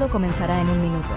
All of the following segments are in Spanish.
Todo comenzará en un minuto.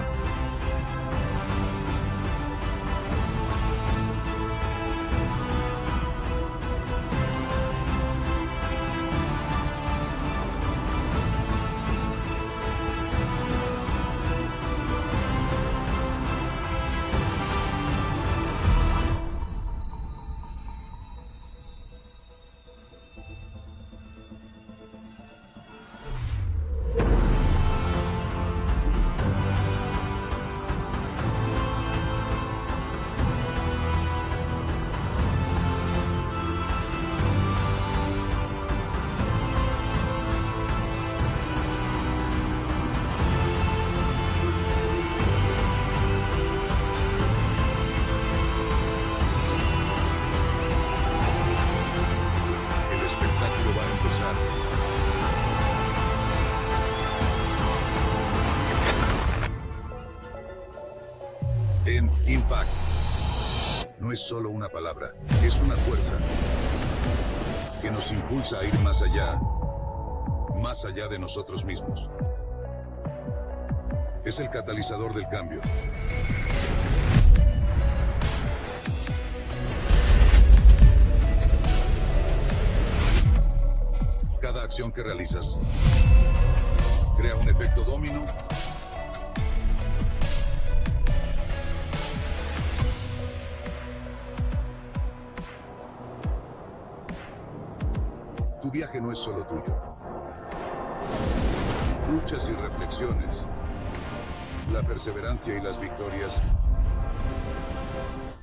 En Impact. No es solo una palabra, es una fuerza que nos impulsa a ir más allá de nosotros mismos. Es el catalizador del cambio. Cada acción que realizas crea un efecto dominó. Tu viaje no es solo tuyo. Luchas y reflexiones, la perseverancia y las victorias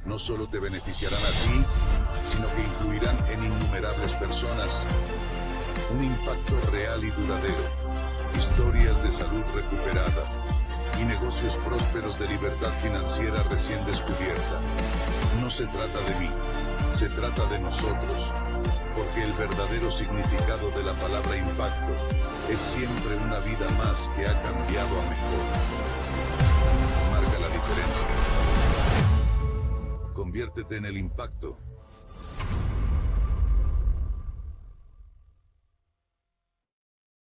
no solo te beneficiarán a ti, sino que influirán en innumerables personas. Un impacto real y duradero, historias de salud recuperada y negocios prósperos de libertad financiera recién descubierta. No se trata de mí, se trata de nosotros. Porque el verdadero significado de la palabra impacto es siempre una vida más que ha cambiado a mejor. Marca la diferencia. Conviértete en el impacto.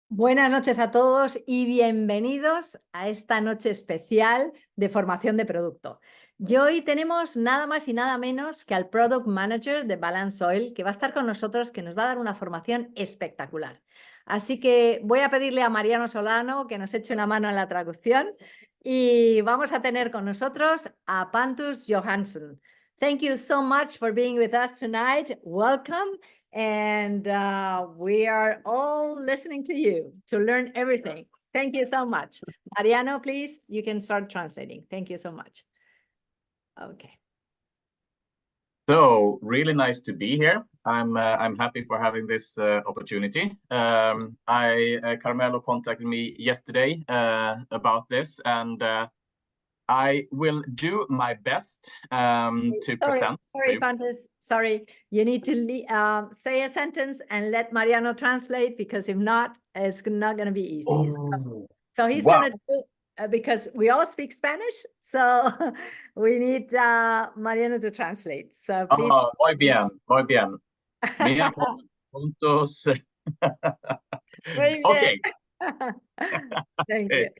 Buenas noches a todos y bienvenidos a esta noche especial de formación de producto. Y hoy tenemos nada más y nada menos que al Product Manager de Balance Oil, que va a estar con nosotros, que nos va a dar una formación espectacular. Así que voy a pedirle a Mariano Solano que nos eche una mano en la traducción y vamos a tener con nosotros a Pontus Johansson. Thank you so much for being with us tonight. Welcome. And we are all listening to you to learn everything. Thank you so much. Mariano, please, you can start translating. Thank you so much. Okay. So really nice to be here. I'm happy for having this opportunity. Carmelo contacted me yesterday about this, and I will do my best to present. Sorry, Pontus. Sorry, you need to say a sentence and let Mariano translate, because if not, it's not going to be easy. Oh, So he's wow. going to do, because we all speak Spanish, so we need Mariano to translate. So please. Oh, muy bien, muy bien. Mira, Pontus. Muy bien. Okay. Thank you.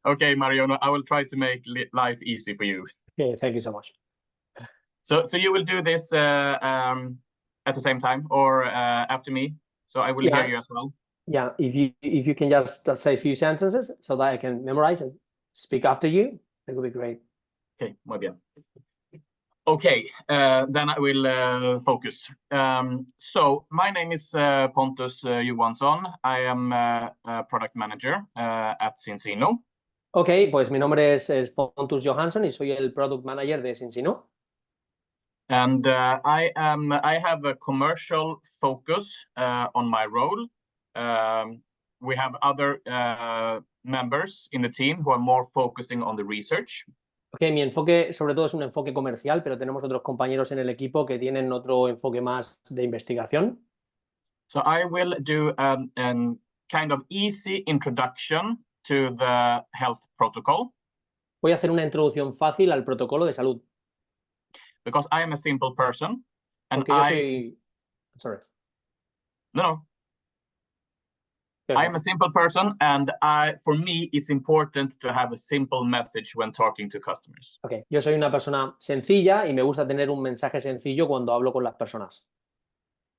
Okay, Mariano, I will try to make life easy for you. Okay, thank you so much. So you will do this at the same time or after me? So I will hear you as well. Yeah, if you can just say a few sentences so that I can memorize and speak after you, that would be great. Okay, muy bien. Okay, then I will focus. So my name is Pontus Johansson. I am a product manager at Zinzino. Okay, pues mi nombre es Pontus Johansson y soy el product manager de Zinzino. And I have a commercial focus on my role. We have other members in the team who are more focusing on the research. Okay, mi enfoque sobre todo es un enfoque comercial, pero tenemos otros compañeros en el equipo que tienen otro enfoque más de investigación. So I will do a kind of easy introduction to the health protocol. Voy a hacer una introducción fácil al protocolo de salud. Because I am a simple person. And Porque yo soy... Sorry. No. I'm a simple person, and for me, it's important to have a simple message when talking to customers. Okay. Yo soy una persona sencilla y me gusta tener un mensaje sencillo cuando hablo con las personas.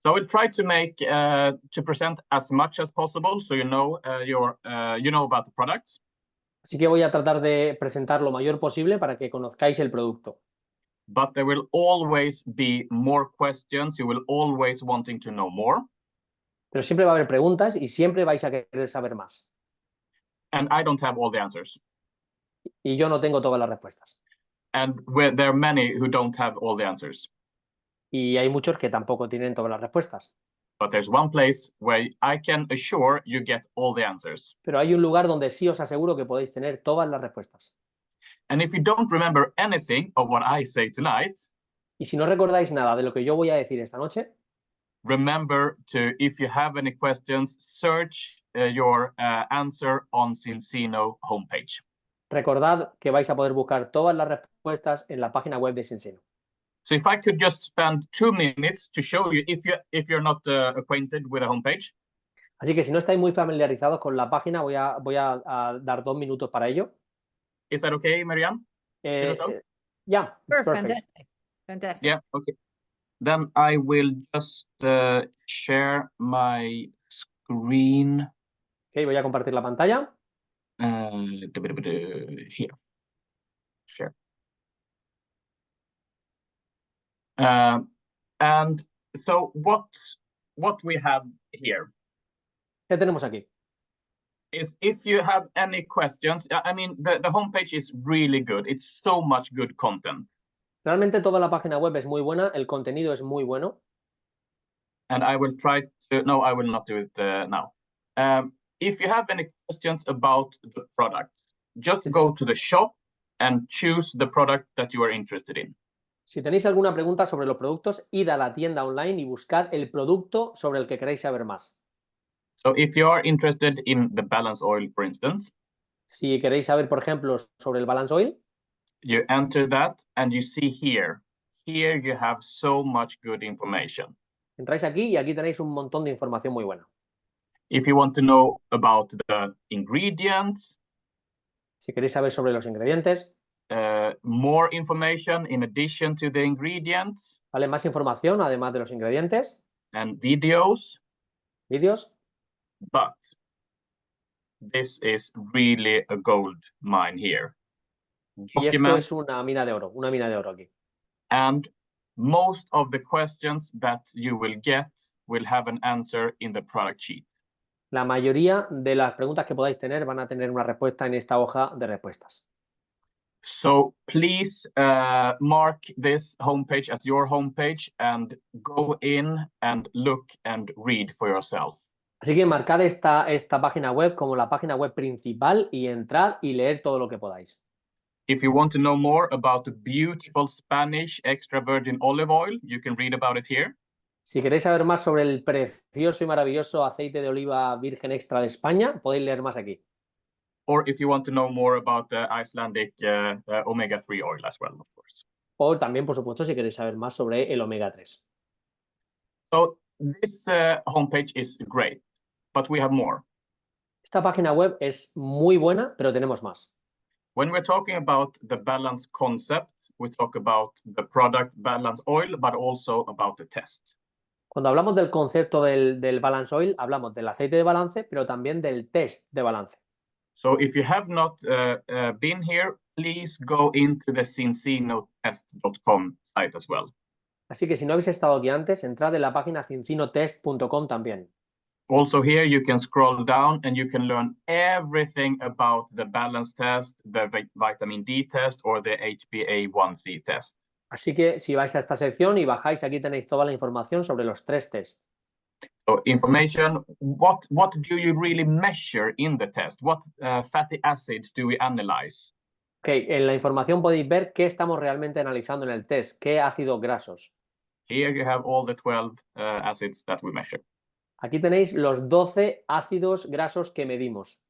So I will try to make to present as much as possible, so you know about the products. Así que voy a tratar de presentar lo mayor posible para que conozcáis el producto. But there will always be more questions. You will always wanting to know more. Pero siempre va a haber preguntas y siempre vais a querer saber más. And I don't have all the answers. Y yo no tengo todas las respuestas. And there are many who don't have all the answers. Y hay muchos que tampoco tienen todas las respuestas. But there's one place where I can assure you get all the answers. Pero hay un lugar donde sí os aseguro que podéis tener todas las respuestas. And if you don't remember anything of what I say tonight, y si no recordáis nada de lo que yo voy a decir esta noche, remember to, if you have any questions, search your answer on Zinzino homepage. Recordad que vais a poder buscar todas las respuestas en la página web de Zinzino. So if I could just spend 2 minutes to show you, if you're not acquainted with the homepage. Así que si no estáis muy familiarizados con la página, voy a dar 2 minutos para ello. Is that okay, Marianne? Yeah, it's perfect. Fantastic. Yeah, okay. Then I will just share my screen. Okay, voy a compartir la pantalla. Here. Share. And so what we have here ¿Qué tenemos aquí? is, if you have any questions, I mean, the homepage is really good. It's so much good content. Realmente toda la página web es muy buena, el contenido es muy bueno. And I will try to, no, I will not do it now. If you have any questions about the product, just go to the shop and choose the product that you are interested in. Si tenéis alguna pregunta sobre los productos, id a la tienda online y buscad el producto sobre el que queréis saber más. So if you are interested in the balance oil, for instance, si queréis saber, por ejemplo, sobre el balance oil, you enter that and you see here you have so much good information. Entráis aquí y aquí tenéis un montón de información muy buena. If you want to know about the ingredients, si queréis saber sobre los ingredientes, more information in addition to the ingredients, ¿vale? Más información además de los ingredientes, and vídeos. But this is really a gold mine here. Y esto es una mina de oro aquí. And most of the questions that you will get will have an answer in the product sheet. La mayoría de las preguntas que podáis tener van a tener una respuesta en esta hoja de respuestas. So please mark this homepage as your homepage and go in and look and read for yourself. Así que marcad esta página web como la página web principal y entrad y leed todo lo que podáis. If you want to know more about the beautiful Spanish extra virgin olive oil, you can read about it here. Si queréis saber más sobre el precioso y maravilloso aceite de oliva virgen extra de España, podéis leer más aquí. Or if you want to know more about the Icelandic omega-3 oil as well, of course. O también, por supuesto, si queréis saber más sobre el omega 3. So this homepage is great, but we have more. Esta página web es muy buena, pero tenemos más. When we're talking about the balance concept, we talk about the product balance oil, but also about the test. Cuando hablamos del concepto del balance oil, hablamos del aceite de balance, pero también del test de balance. So if you have not been here, please go into the zinzinotest.com site as well. Así que si no habéis estado aquí antes, entrad en la página zinzinotest.com también. Also here you can scroll down and you can learn everything about the balance test, the vitamin D test, or the HbA1c test. Así que si vais a esta sección y bajáis, aquí tenéis toda la información sobre los 3 tests. So information, what do you really measure in the test? What fatty acids do we analyze? Okay, en la información podéis ver qué estamos realmente analizando en el test, qué ácidos grasos. Here you have all the 12 acids that we measure. Aquí tenéis los 12 ácidos grasos que medimos.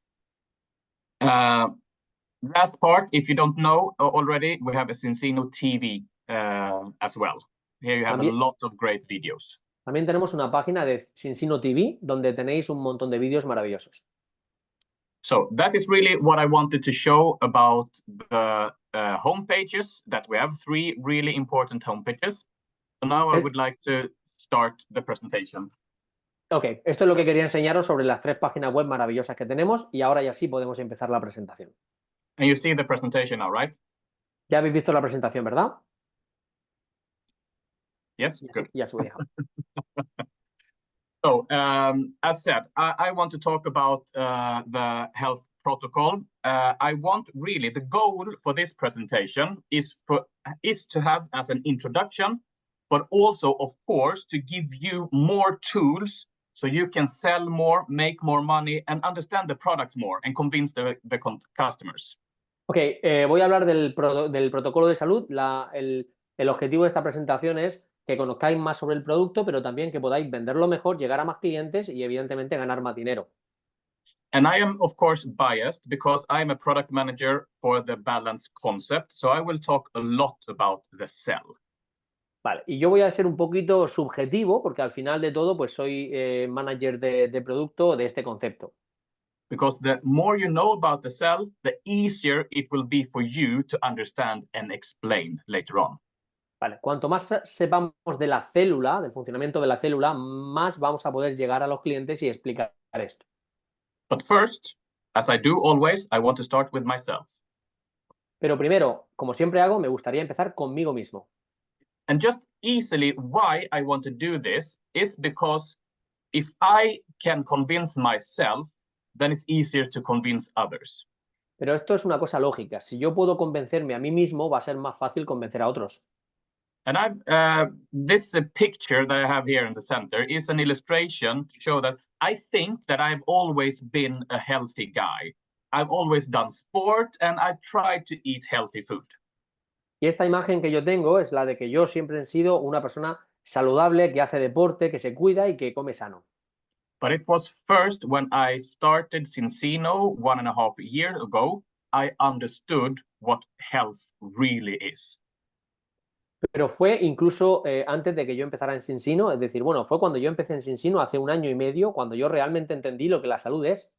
Last part, if you don't know already, we have a Zinzino TV as well. Here you have a lot of great videos. También tenemos una página de Zinzino TV donde tenéis un montón de vídeos maravillosos. So that is really what I wanted to show about the home pages, that we have 3 really important home pages. So now I would like to start the presentation. Ok, esto es lo que quería enseñaros sobre las 3 páginas web maravillosas que tenemos y ahora ya sí podemos empezar la presentación. And you see the presentation now, right? Ya habéis visto la presentación, ¿verdad? Yes, good. Yes, we have. So, as said, I want to talk about the health protocol. I want really, the goal for this presentation is to have as an introduction, but also, of course, to give you more tools so you can sell more, make more money, and understand the products more and convince the customers. Ok, voy a hablar del protocolo de salud. El objetivo de esta presentación es que conozcáis más sobre el producto, pero también que podáis venderlo mejor, llegar a más clientes y evidentemente ganar más dinero. And I am, of course, biased because I'm a product manager for the balance concept. So I will talk a lot about the sell. Vale, y yo voy a ser un poquito subjetivo porque al final de todo pues soy manager de producto de este concepto. Because the more you know about the cell, the easier it will be for you to understand and explain later on. Vale, cuanto más sepamos de la célula, del funcionamiento de la célula, más vamos a poder llegar a los clientes y explicar esto. But first, as I do always, I want to start with myself. Pero primero, como siempre hago, me gustaría empezar conmigo mismo. And just easily why I want to do this is because if I can convince myself, then it's easier to convince others. Pero esto es una cosa lógica. Si yo puedo convencerme a mí mismo, va a ser más fácil convencer a otros. And this picture that I have here in the center is an illustration to show that I think that I've always been a healthy guy. I've always done sport and I've tried to eat healthy food. Y esta imagen que yo tengo es la de que yo siempre he sido una persona saludable, que hace deporte, que se cuida y que come sano. But it was first when I started Zinzino 1.5 years ago, I understood what health really is. Pero fue incluso antes de que yo empezara en Zinzino, es decir, bueno, fue cuando yo empecé en Zinzino hace 1 año y medio, cuando yo realmente entendí lo que la salud es.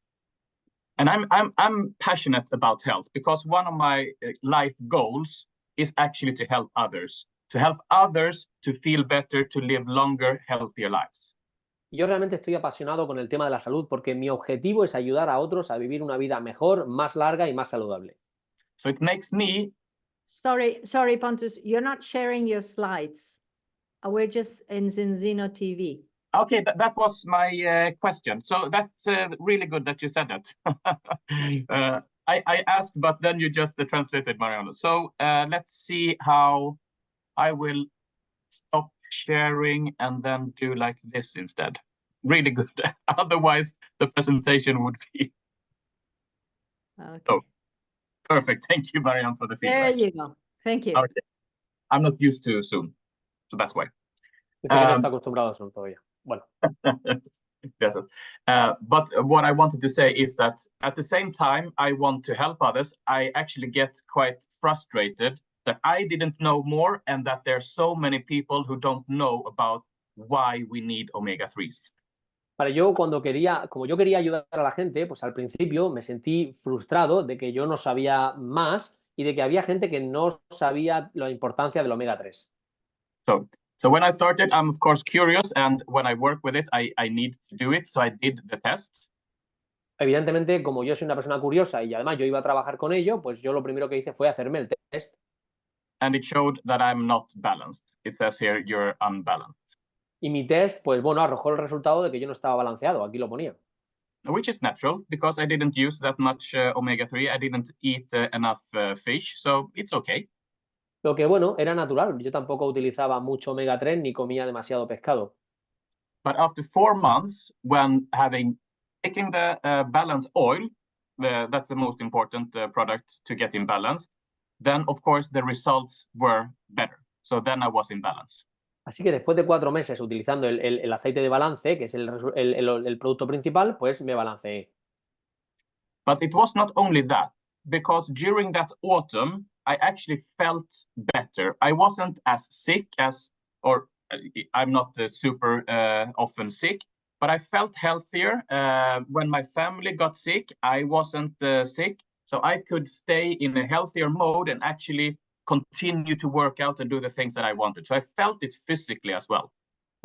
And I'm passionate about health because one of my life goals is actually to help others to feel better, to live longer, healthier lives. Yo realmente estoy apasionado con el tema de la salud porque mi objetivo es ayudar a otros a vivir una vida mejor, más larga y más saludable. So it makes me... Sorry, Pontus, you're not sharing your slides. We're just in Zinzino TV. Okay, that was my question. So that's really good that you said that. I asked, but then you just translated, Mariana. So let's see how I will stop sharing and then do like this instead. Really good. Otherwise, the presentation would be... Okay. Oh, perfect. Thank you, Marianne, for the feedback. There you go. Thank you. Okay. I'm not used to Zoom, so that's why. Dice que no está acostumbrado a Zoom todavía. Bueno. But what I wanted to say is that at the same time I want to help others, I actually get quite frustrated that I didn't know more and that there are so many people who don't know about why we need omega-3s. Para como yo quería ayudar a la gente, pues al principio me sentí frustrado de que yo no sabía más y de que había gente que no sabía la importancia del omega 3. So when I started, I'm of course curious, and when I work with it, I need to do it. So I did the test. Evidentemente, como yo soy una persona curiosa y además yo iba a trabajar con ello, pues yo lo primero que hice fue hacerme el test. And it showed that I'm not balanced. It says here you're unbalanced. Y mi test, pues bueno, arrojó el resultado de que yo no estaba balanceado, aquí lo ponía. Which is natural, because I didn't use that much omega-3. I didn't eat enough fish, so it's okay. Lo que bueno, era natural, yo tampoco utilizaba mucho omega 3 ni comía demasiado pescado. But after 4 months, when taking the balance oil, that's the most important product to get in balance, then of course the results were better. So then I was in balance. Así que después de 4 meses utilizando el aceite de balance, que es el producto principal, pues me balanceé. But it was not only that, because during that autumn, I actually felt better. I wasn't as sick as I'm not super often sick, but I felt healthier when my family got sick. I wasn't sick, so I could stay in a healthier mode and actually continue to work out and do the things that I wanted. So I felt it physically as well.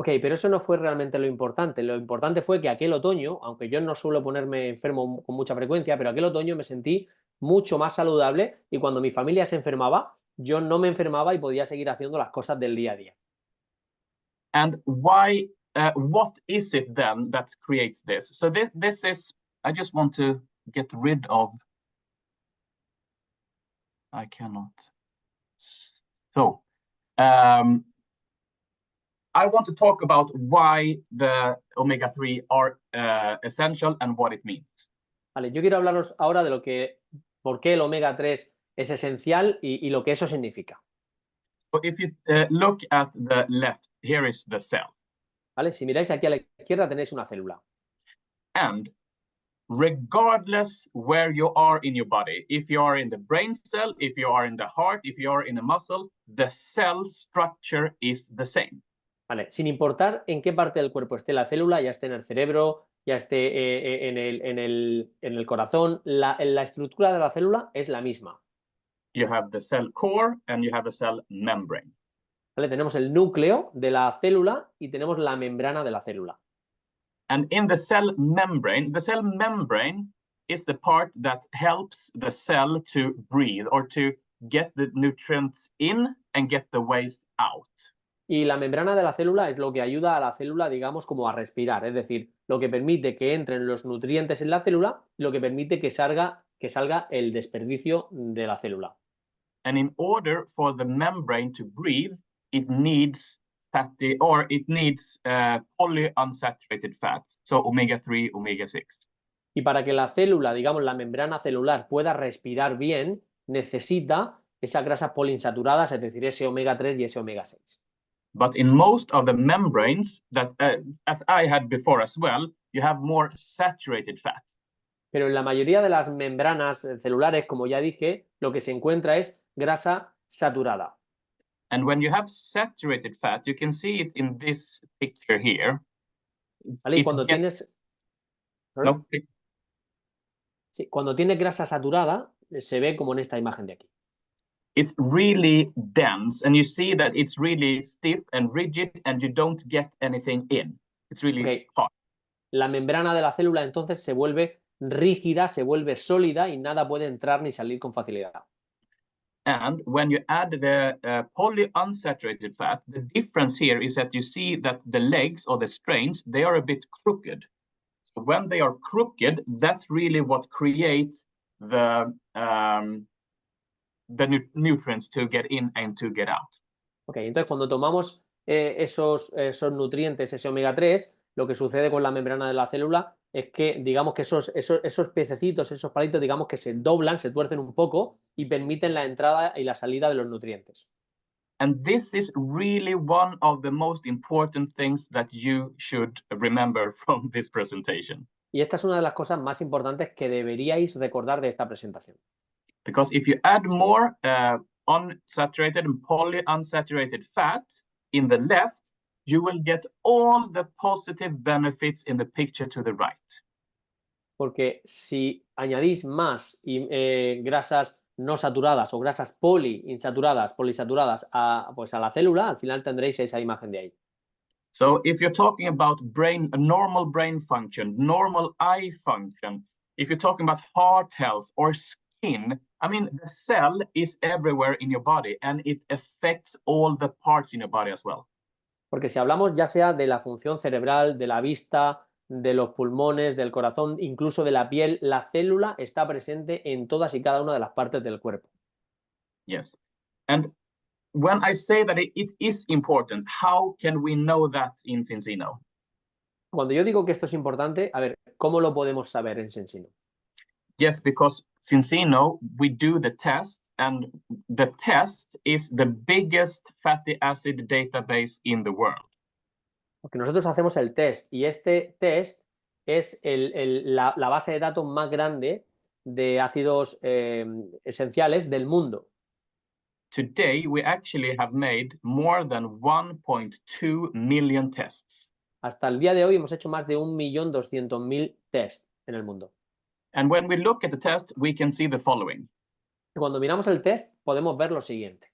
Ok, pero eso no fue realmente lo importante. Lo importante fue que aquel otoño, aunque yo no suelo ponerme enfermo con mucha frecuencia, pero aquel otoño me sentí mucho más saludable y cuando mi familia se enfermaba, yo no me enfermaba y podía seguir haciendo las cosas del día a día. And why? What is it then that creates this? So this is. I just want to get rid of. I cannot. So, I want to talk about why the omega-3 are essential and what it means. Vale, yo quiero hablaros ahora de por qué el omega 3 es esencial y lo que eso significa. So if you look at the left, here is the cell. ¿Vale? Si miráis aquí a la izquierda tenéis una célula. And regardless where you are in your body, if you are in the brain cell, if you are in the heart, if you are in a muscle, the cell structure is the same. Vale, sin importar en qué parte del cuerpo esté la célula, ya esté en el cerebro, ya esté en el corazón, la estructura de la célula es la misma. You have the cell core and you have the cell membrane. ¿Vale? Tenemos el núcleo de la célula y tenemos la membrana de la célula. And in the cell membrane is the part that helps the cell to breathe or to get the nutrients in and get the waste out. Y la membrana de la célula es lo que ayuda a la célula, digamos, como a respirar, es decir, lo que permite que entren los nutrientes en la célula y lo que permite que salga el desperdicio de la célula. And in order for the membrane to breathe, it needs polyunsaturated fat, so omega-3, omega-6. Y para que la célula, digamos, la membrana celular pueda respirar bien, necesita esas grasas poliinsaturadas, es decir, ese omega 3 y ese omega 6. But in most of the membranes that, as I had before as well, you have more saturated fat. Pero en la mayoría de las membranas celulares, como ya dije, lo que se encuentra es grasa saturada. And when you have saturated fat, you can see it in this picture here. ¿Vale? Y cuando tienes... No, sí, cuando tienes grasa saturada, se ve como en esta imagen de aquí. It's really dense, and you see that it's really stiff and rigid, and you don't get anything in. It's really hard. La membrana de la célula entonces se vuelve rígida, se vuelve sólida y nada puede entrar ni salir con facilidad. And when you add the polyunsaturated fat, the difference here is that you see that the legs or the strains, they are a bit crooked. So when they are crooked, that's really what creates the nutrients to get in and to get out. Ok, entonces cuando tomamos esos nutrientes, ese omega 3, lo que sucede con la membrana de la célula es que, digamos que esos pececitos, esos palitos, digamos que se doblan, se tuercen un poco y permiten la entrada y la salida de los nutrientes. And this is really one of the most important things that you should remember from this presentation. Y esta es una de las cosas más importantes que deberíais recordar de esta presentación. Because if you add more unsaturated and polyunsaturated fat in the left, you will get all the positive benefits in the picture to the right. Porque si añadís más grasas no saturadas o grasas poliinsaturadas a la célula, al final tendréis esa imagen de ahí. So if you're talking about normal brain function, normal eye function, if you're talking about heart health or skin, I mean, the cell is everywhere in your body and it affects all the parts in your body as well. Porque si hablamos ya sea de la función cerebral, de la vista, de los pulmones, del corazón, incluso de la piel, la célula está presente en todas y cada una de las partes del cuerpo. Yes. And when I say that it is important, how can we know that in Zinzino? Cuando yo digo que esto es importante, a ver, ¿cómo lo podemos saber en Zinzino? Yes, because Zinzino, we do the test, and the test is the biggest fatty acid database in the world. Porque nosotros hacemos el test y este test es la base de datos más grande de ácidos esenciales del mundo. today we actually have made more than 1.2 million tests. Hasta el día de hoy hemos hecho más de 1.200.000 test en el mundo. And when we look at the test, we can see the following. Cuando miramos el test, podemos ver lo siguiente.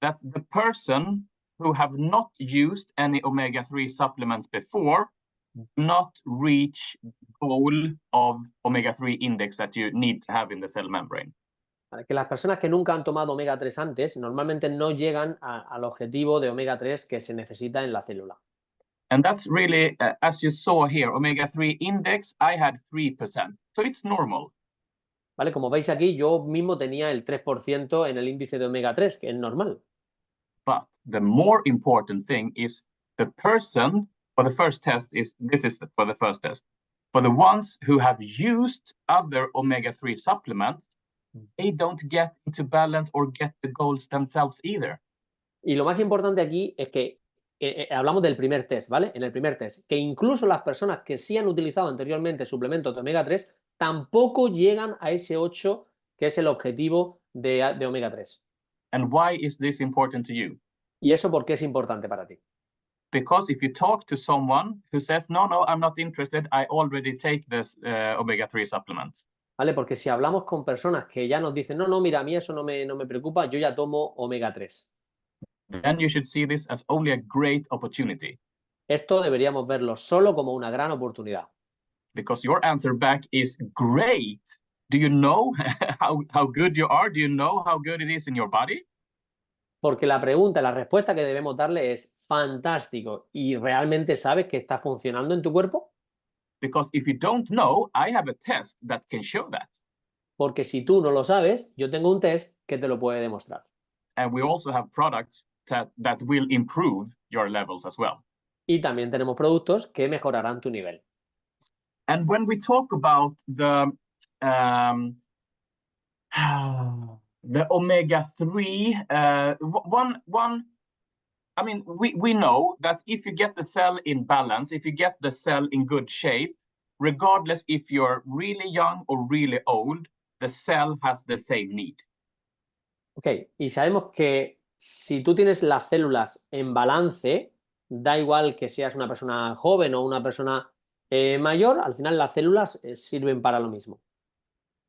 That the person who have not used any omega-3 supplements before do not reach the goal of omega-3 index that you need to have in the cell membrane. ¿Vale? Que las personas que nunca han tomado omega 3 antes normalmente no llegan al objetivo de omega 3 que se necesita en la célula. And that's really, as you saw here, omega-3 index, I had 3%. So it's normal. ¿Vale? Como veis aquí, yo mismo tenía el 3% en el índice de omega 3, que es normal. But the more important thing is the person for the first test for the first test. For the ones who have used other omega-3 supplements, they don't get into balance or get the goals themselves either. Y lo más importante aquí es que hablamos del primer test, ¿vale? En el primer test, que incluso las personas que sí han utilizado anteriormente suplementos de omega 3 tampoco llegan a ese 8, que es el objetivo de omega 3. And why is this important to you? ¿Y eso por qué es importante para ti? Because if you talk to someone who says, no, I'm not interested, I already take this omega-3 supplements. ¿Vale? Porque si hablamos con personas que ya nos dicen, no, mira, a mí eso no me preocupa, yo ya tomo omega 3. Then you should see this as only a great opportunity. Esto deberíamos verlo solo como una gran oportunidad. Because your answer back is great. Do you know how good you are? Do you know how good it is in your body? Porque la respuesta que debemos darle es fantástico. ¿Y realmente sabes que está funcionando en tu cuerpo? Because if you don't know, I have a test that can show that. Porque si tú no lo sabes, yo tengo un test que te lo puede demostrar. And we also have products that will improve your levels as well. Y también tenemos productos que mejorarán tu nivel. And when we talk about the omega-3, I mean, we know that if you get the cell in balance, if you get the cell in good shape, regardless if you're really young or really old, the cell has the same need. Ok, y sabemos que si tú tienes las células en balance, da igual que seas una persona joven o una persona mayor, al final las células sirven para lo mismo.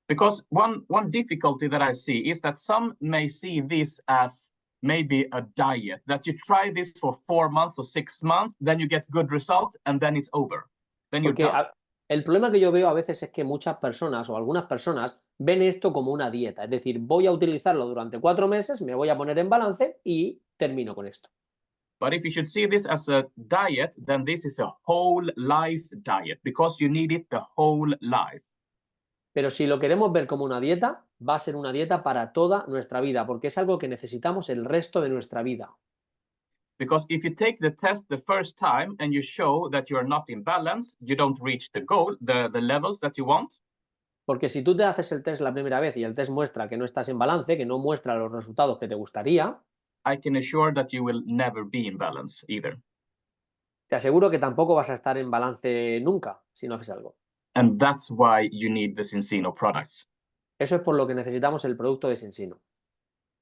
Because one difficulty that I see is that some may see this as maybe a diet, that you try this for 4 months or 6 months, then you get good results, and then it's over. Then you're done. El problema que yo veo a veces es que muchas personas o algunas personas ven esto como una dieta. Es decir, voy a utilizarlo durante 4 meses, me voy a poner en balance y termino con esto. But if you should see this as a diet, then this is a whole life diet because you need it the whole life. Pero si lo queremos ver como una dieta, va a ser una dieta para toda nuestra vida, porque es algo que necesitamos el resto de nuestra vida. Because if you take the test the first time and you show that you are not in balance, you don't reach the goal, the levels that you want. Porque si tú te haces el test la primera vez y el test muestra que no estás en balance, que no muestra los resultados que te gustaría, I can assure that you will never be in balance either. te aseguro que tampoco vas a estar en balance nunca si no haces algo. And that's why you need the Zinzino products. Eso es por lo que necesitamos el producto de Zinzino.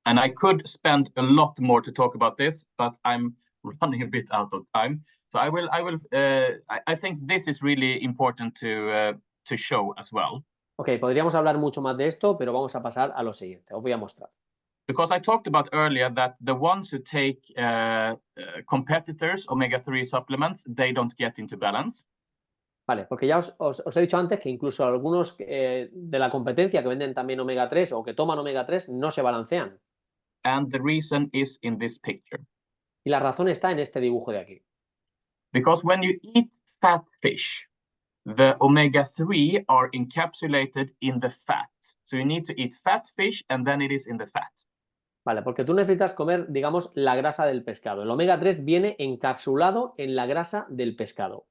And I could spend a lot more to talk about this, but I'm running a bit out of time. So I think this is really important to show as well. Ok, podríamos hablar mucho más de esto, pero vamos a pasar a lo siguiente. Os voy a mostrar. Because I talked about earlier that the ones who take competitors' omega-3 supplements, they don't get into balance. Vale, porque ya os he dicho antes que incluso algunos de la competencia que venden también omega 3 o que toman omega 3 no se balancean. And the reason is in this picture. Y la razón está en este dibujo de aquí. Because when you eat fat fish, the omega-3 are encapsulated in the fat. So you need to eat fat fish and then it is in the fat. Vale, porque tú necesitas comer, digamos, la grasa del pescado. El omega 3 viene encapsulado en la grasa del pescado.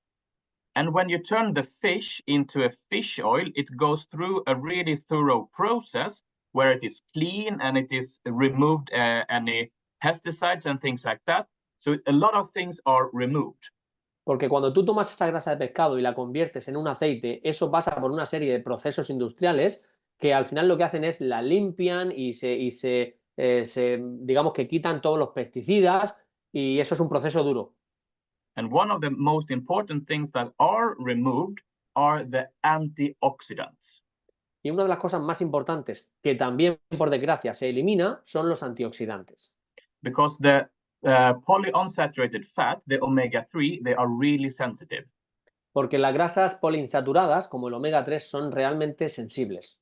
And when you turn the fish into a fish oil, it goes through a really thorough process where it is clean and it is removed any pesticides and things like that. So a lot of things are removed. Porque cuando tú tomas esa grasa de pescado y la conviertes en un aceite, eso pasa por una serie de procesos industriales que al final lo que hacen es la limpian y se digamos que quitan todos los pesticidas y eso es un proceso duro. And one of the most important things that are removed are the antioxidants. Y una de las cosas más importantes que también, por desgracia, se elimina son los antioxidantes. Because the polyunsaturated fat, the omega-3, they are really sensitive. Porque las grasas poliinsaturadas, como el omega 3, son realmente sensibles.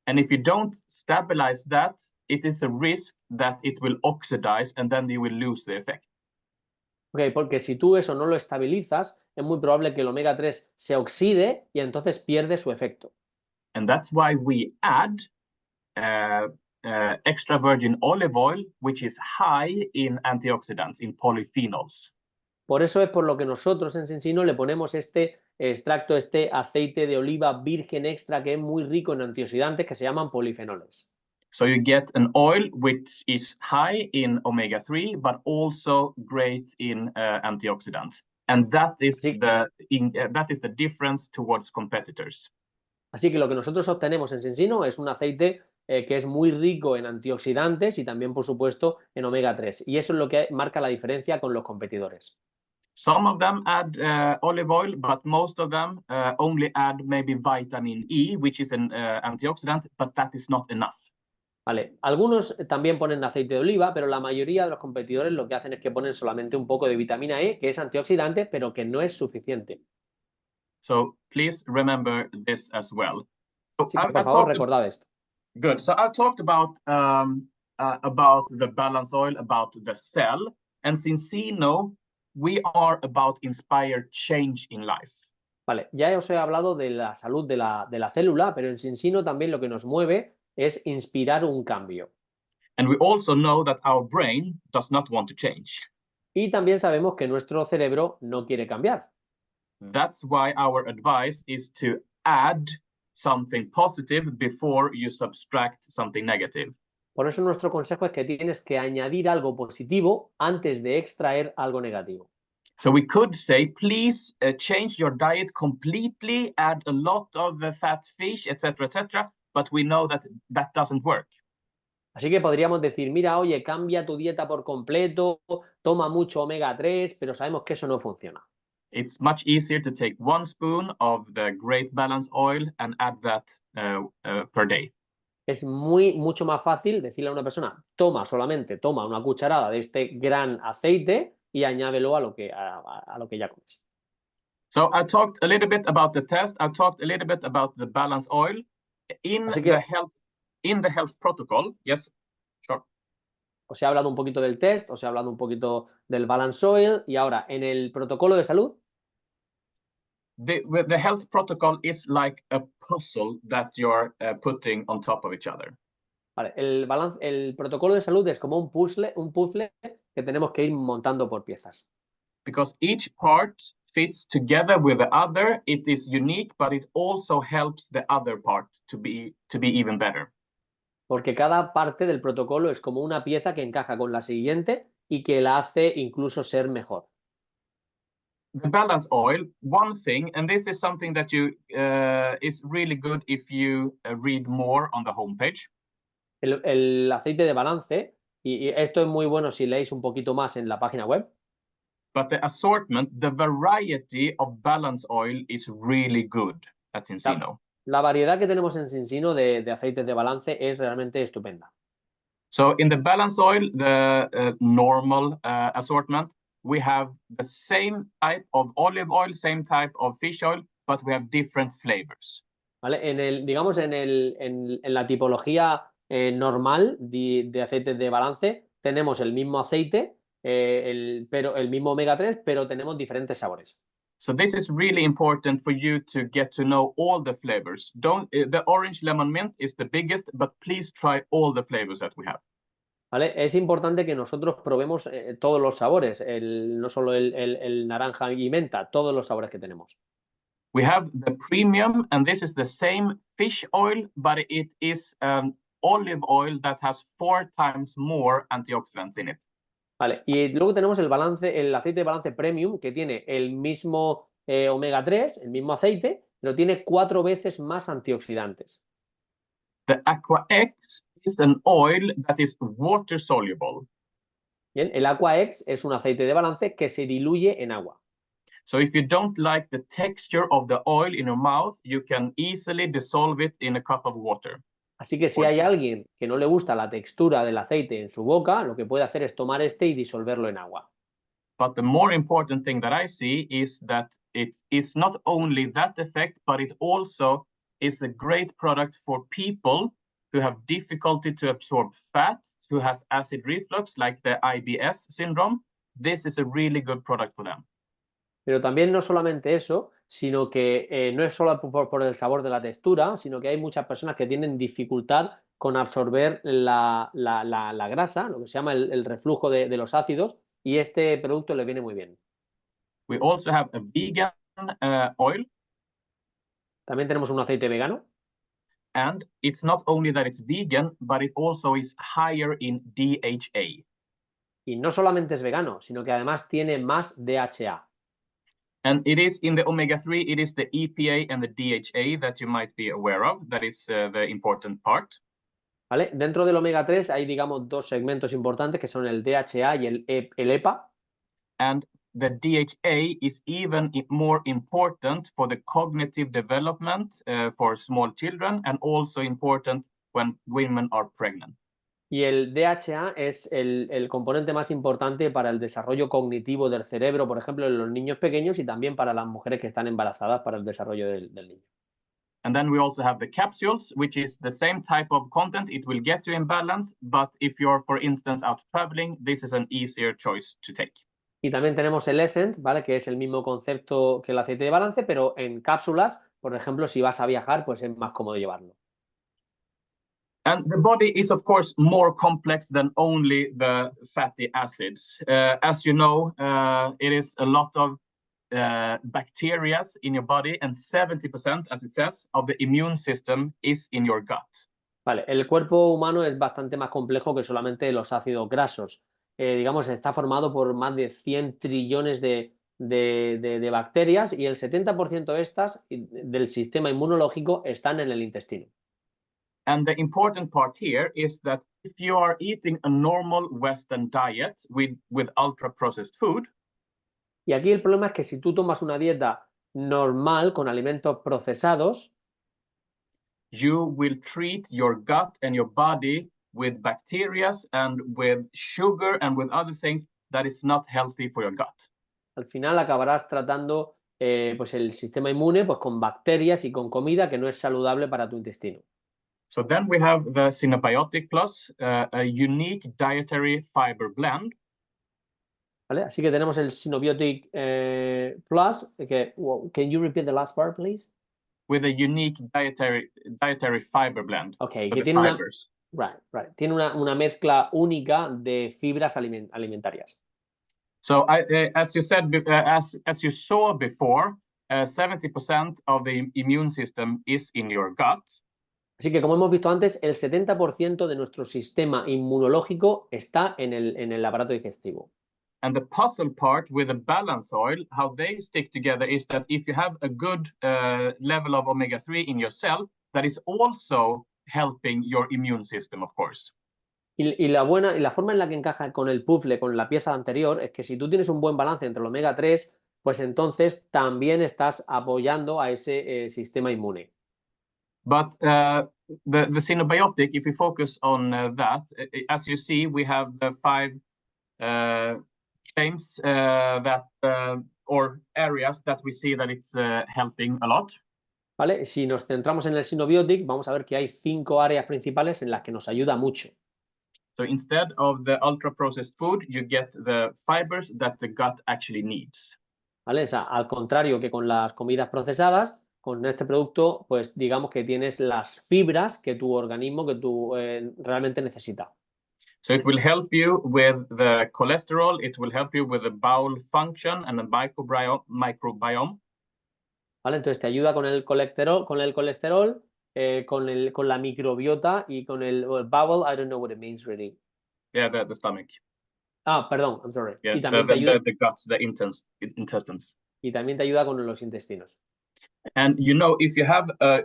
And if you don't stabilize that, it is a risk that it will oxidize and then you will lose the effect. Okay, porque si tú eso no lo estabilizas, es muy probable que el omega 3 se oxide y entonces pierde su efecto. And that's why we add extra virgin olive oil, which is high in antioxidants, in polyphenols. Por eso es por lo que nosotros en Zinzino le ponemos este extracto, este aceite de oliva virgen extra que es muy rico en antioxidantes que se llaman polifenoles. So you get an oil which is high in omega-3, but also great in antioxidants. And that is the difference towards competitors. Así que lo que nosotros obtenemos en Zinzino es un aceite que es muy rico en antioxidantes y también, por supuesto, en omega 3. Y eso es lo que marca la diferencia con los competidores. Some of them add olive oil, but most of them only add maybe vitamin E, which is an antioxidant, but that is not enough. Vale, algunos también ponen aceite de oliva, pero la mayoría de los competidores lo que hacen es que ponen solamente un poco de vitamina E, que es antioxidante, pero que no es suficiente. So please remember this as well. So Sí, por favor, recordad esto. Good. So I talked about the balance oil, about the cell, and Zinzino, we are about inspire change in life. Vale, ya os he hablado de la salud de la célula, pero en Zinzino también lo que nos mueve es inspirar un cambio. And we also know that our brain does not want to change. Y también sabemos que nuestro cerebro no quiere cambiar. That's why our advice is to add something positive before you subtract something negative. Por eso nuestro consejo es que tienes que añadir algo positivo antes de extraer algo negativo. So we could say, please change your diet completely, add a lot of fat fish, etc., but we know that that doesn't work. Así que podríamos decir, mira, oye, cambia tu dieta por completo, toma mucho omega 3, pero sabemos que eso no funciona. It's much easier to take 1 spoon of the great balance oil and add that per day. Es mucho más fácil decirle a una persona, toma una cucharada de este gran aceite y añádelo a lo que ya comes. So I talked a little bit about the test. I talked a little bit about the balance oil in the health protocol. Yes, sure. Os he hablado un poquito del test, os he hablado un poquito del balance oil y ahora en el protocolo de salud. The health protocol is like a puzzle that you're putting on top of each other. Vale, el protocolo de salud es como un puzzle que tenemos que ir montando por piezas. Because each part fits together with the other, it is unique, but it also helps the other part to be even better. Porque cada parte del protocolo es como una pieza que encaja con la siguiente y que la hace incluso ser mejor. The balance oil, one thing, and this is something that it's really good if you read more on the homepage. El aceite de balance, y esto es muy bueno si leéis un poquito más en la página web. But the assortment, the variety of balance oil is really good at Zinzino. La variedad que tenemos en Zinzino de aceites de balance es realmente estupenda. So in the balance oil, the normal assortment, we have the same type of olive oil, same type of fish oil, but we have different flavors. ¿Vale? En la tipología normal de aceites de balance tenemos el mismo aceite, pero el mismo omega 3, pero tenemos diferentes sabores. So this is really important for you to get to know all the flavors. The orange lemon mint is the biggest, but please try all the flavors that we have. ¿Vale? Es importante que nosotros probemos todos los sabores, no solo el naranja y menta, todos los sabores que tenemos. We have the premium, and this is the same fish oil, but it is olive oil that has 4 times more antioxidants in it. Vale, y luego tenemos el aceite de balance premium, que tiene el mismo omega 3, el mismo aceite, pero tiene 4 veces más antioxidantes. The Aqua X is an oil that is water soluble. Bien, el Aqua-X es un aceite de balance que se diluye en agua. So if you don't like the texture of the oil in your mouth, you can easily dissolve it in a cup of water. Así que si hay alguien que no le gusta la textura del aceite en su boca, lo que puede hacer es tomar este y disolverlo en agua. But the more important thing that I see is that it is not only that effect, but it also is a great product for people who have difficulty to absorb fat, who has acid reflux, like the IBS syndrome. This is a really good product for them. Pero también no solamente eso, sino que no es solo por el sabor de la textura, sino que hay muchas personas que tienen dificultad con absorber la grasa, lo que se llama el reflujo de los ácidos, y este producto le viene muy bien. We also have a vegan oil. También tenemos un aceite vegano. And it's not only that it's vegan, but it also is higher in DHA. Y no solamente es vegano, sino que además tiene más DHA. And it is in the omega-3, it is the EPA and the DHA that you might be aware of. That is the important part. ¿Vale? Dentro del omega 3 hay, digamos, dos segmentos importantes que son el DHA y el EPA. And the DHA is even more important for the cognitive development for small children, and also important when women are pregnant. Y el DHA es el componente más importante para el desarrollo cognitivo del cerebro, por ejemplo, en los niños pequeños, y también para las mujeres que están embarazadas para el desarrollo del niño. And then we also have the capsules, which is the same type of content. It will get you in balance, but if you're, for instance, out traveling, this is an easier choice to take. Y también tenemos el Essence, ¿vale? Que es el mismo concepto que el aceite de balance, pero en cápsulas. Por ejemplo, si vas a viajar, pues es más cómodo llevarlo. And the body is, of course, more complex than only the fatty acids. As you know, it is a lot of bacteria in your body, and 70%, as it says, of the immune system is in your gut. Vale, el cuerpo humano es bastante más complejo que solamente los ácidos grasos. Digamos, está formado por más de 100 trillones de bacterias, y el 70% de estas del sistema inmunológico están en el intestino. And the important part here is that if you are eating a normal Western diet with ultra-processed food, y aquí el problema es que si tú tomas una dieta normal con alimentos procesados, you will treat your gut and your body with bacteria and with sugar and with other things that is not healthy for your gut. Al final acabarás tratando pues el sistema inmune pues con bacterias y con comida que no es saludable para tu intestino. So then we have the Synabiotic Plus, a unique dietary fiber blend. ¿Vale? Así que tenemos el Synabiotic Plus. Can you repeat the last part, please? With a unique dietary fiber blend. Okay, so que the tiene fibers. Right. Tiene una mezcla única de fibras alimentarias. So as you said, as you saw before, 70% of the immune system is in your gut. Así que, como hemos visto antes, el 70% de nuestro sistema inmunológico está en el aparato digestivo. And the puzzle part with the balance oil, how they stick together, is that if you have a good level of omega-3 in your cell, that is also helping your immune system, of course. Y la forma en la que encaja con el puzzle, con la pieza anterior, es que si tú tienes un buen balance entre el omega 3, pues entonces también estás apoyando a ese sistema inmune. But the Synabiotic, if we focus on that, as you see, we have the 5 claims or areas that we see that it's helping a lot. ¿Vale? Si nos centramos en el Synabiotic, vamos a ver que hay 5 áreas principales en las que nos ayuda mucho. So instead of the ultra-processed food, you get the fibers that the gut actually needs. ¿Vale? O sea, al contrario que con las comidas procesadas, con este producto, pues digamos que tienes las fibras que tu organismo, realmente necesita. So it will help you with the cholesterol, it will help you with the bowel function and the microbiome. ¿Vale? Entonces te ayuda con el colesterol, con la microbiota y con el bowel. I don't know what it means really. Yeah, the stomach. Perdón, I'm sorry. Yeah, y también te ayuda, the guts, the intestines. y también te ayuda con los intestinos. And you know, if you have a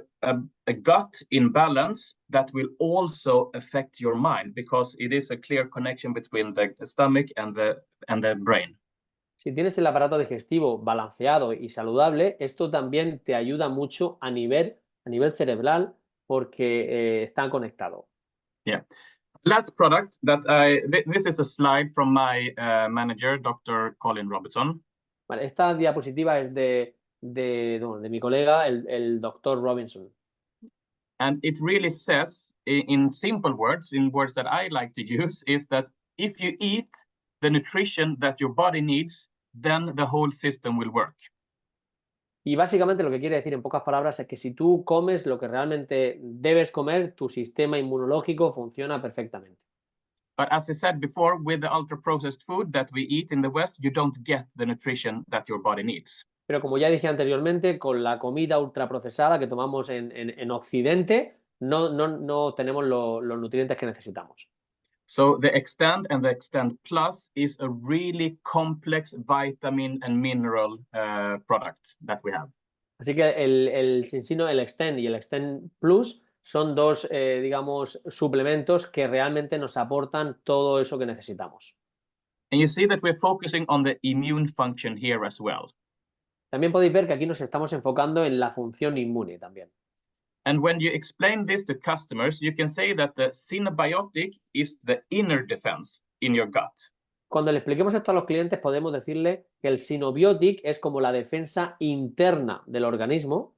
gut imbalance, that will also affect your mind because it is a clear connection between the stomach and the brain. Si tienes el aparato digestivo balanceado y saludable, esto también te ayuda mucho a nivel cerebral porque están conectados. Yeah. Last product that this is a slide from my manager, Dr. Colin Robertson. Vale, esta diapositiva es de mi colega, el Dr. Robinson. And it really says, in simple words, in words that I like to use, is that if you eat the nutrition that your body needs, then the whole system will work. Y básicamente lo que quiere decir en pocas palabras es que si tú comes lo que realmente debes comer, tu sistema inmunológico funciona perfectamente. But as I said before, with the ultra-processed food that we eat in the West, you don't get the nutrition that your body needs. Pero como ya dije anteriormente, con la comida ultraprocesada que tomamos en Occidente, no tenemos los nutrientes que necesitamos. So the Extend and the Extend Plus is a really complex vitamin and mineral product that we have. Así que el Zinzino, el Extend y el Extend Plus son dos, digamos, suplementos que realmente nos aportan todo eso que necesitamos. And you see that we're focusing on the immune function here as well. También podéis ver que aquí nos estamos enfocando en la función inmune también. And when you explain this to customers, you can say that the synbiotic is the inner defense in your gut. Cuando le expliquemos esto a los clientes, podemos decirle que el Synbiotic es como la defensa interna del organismo.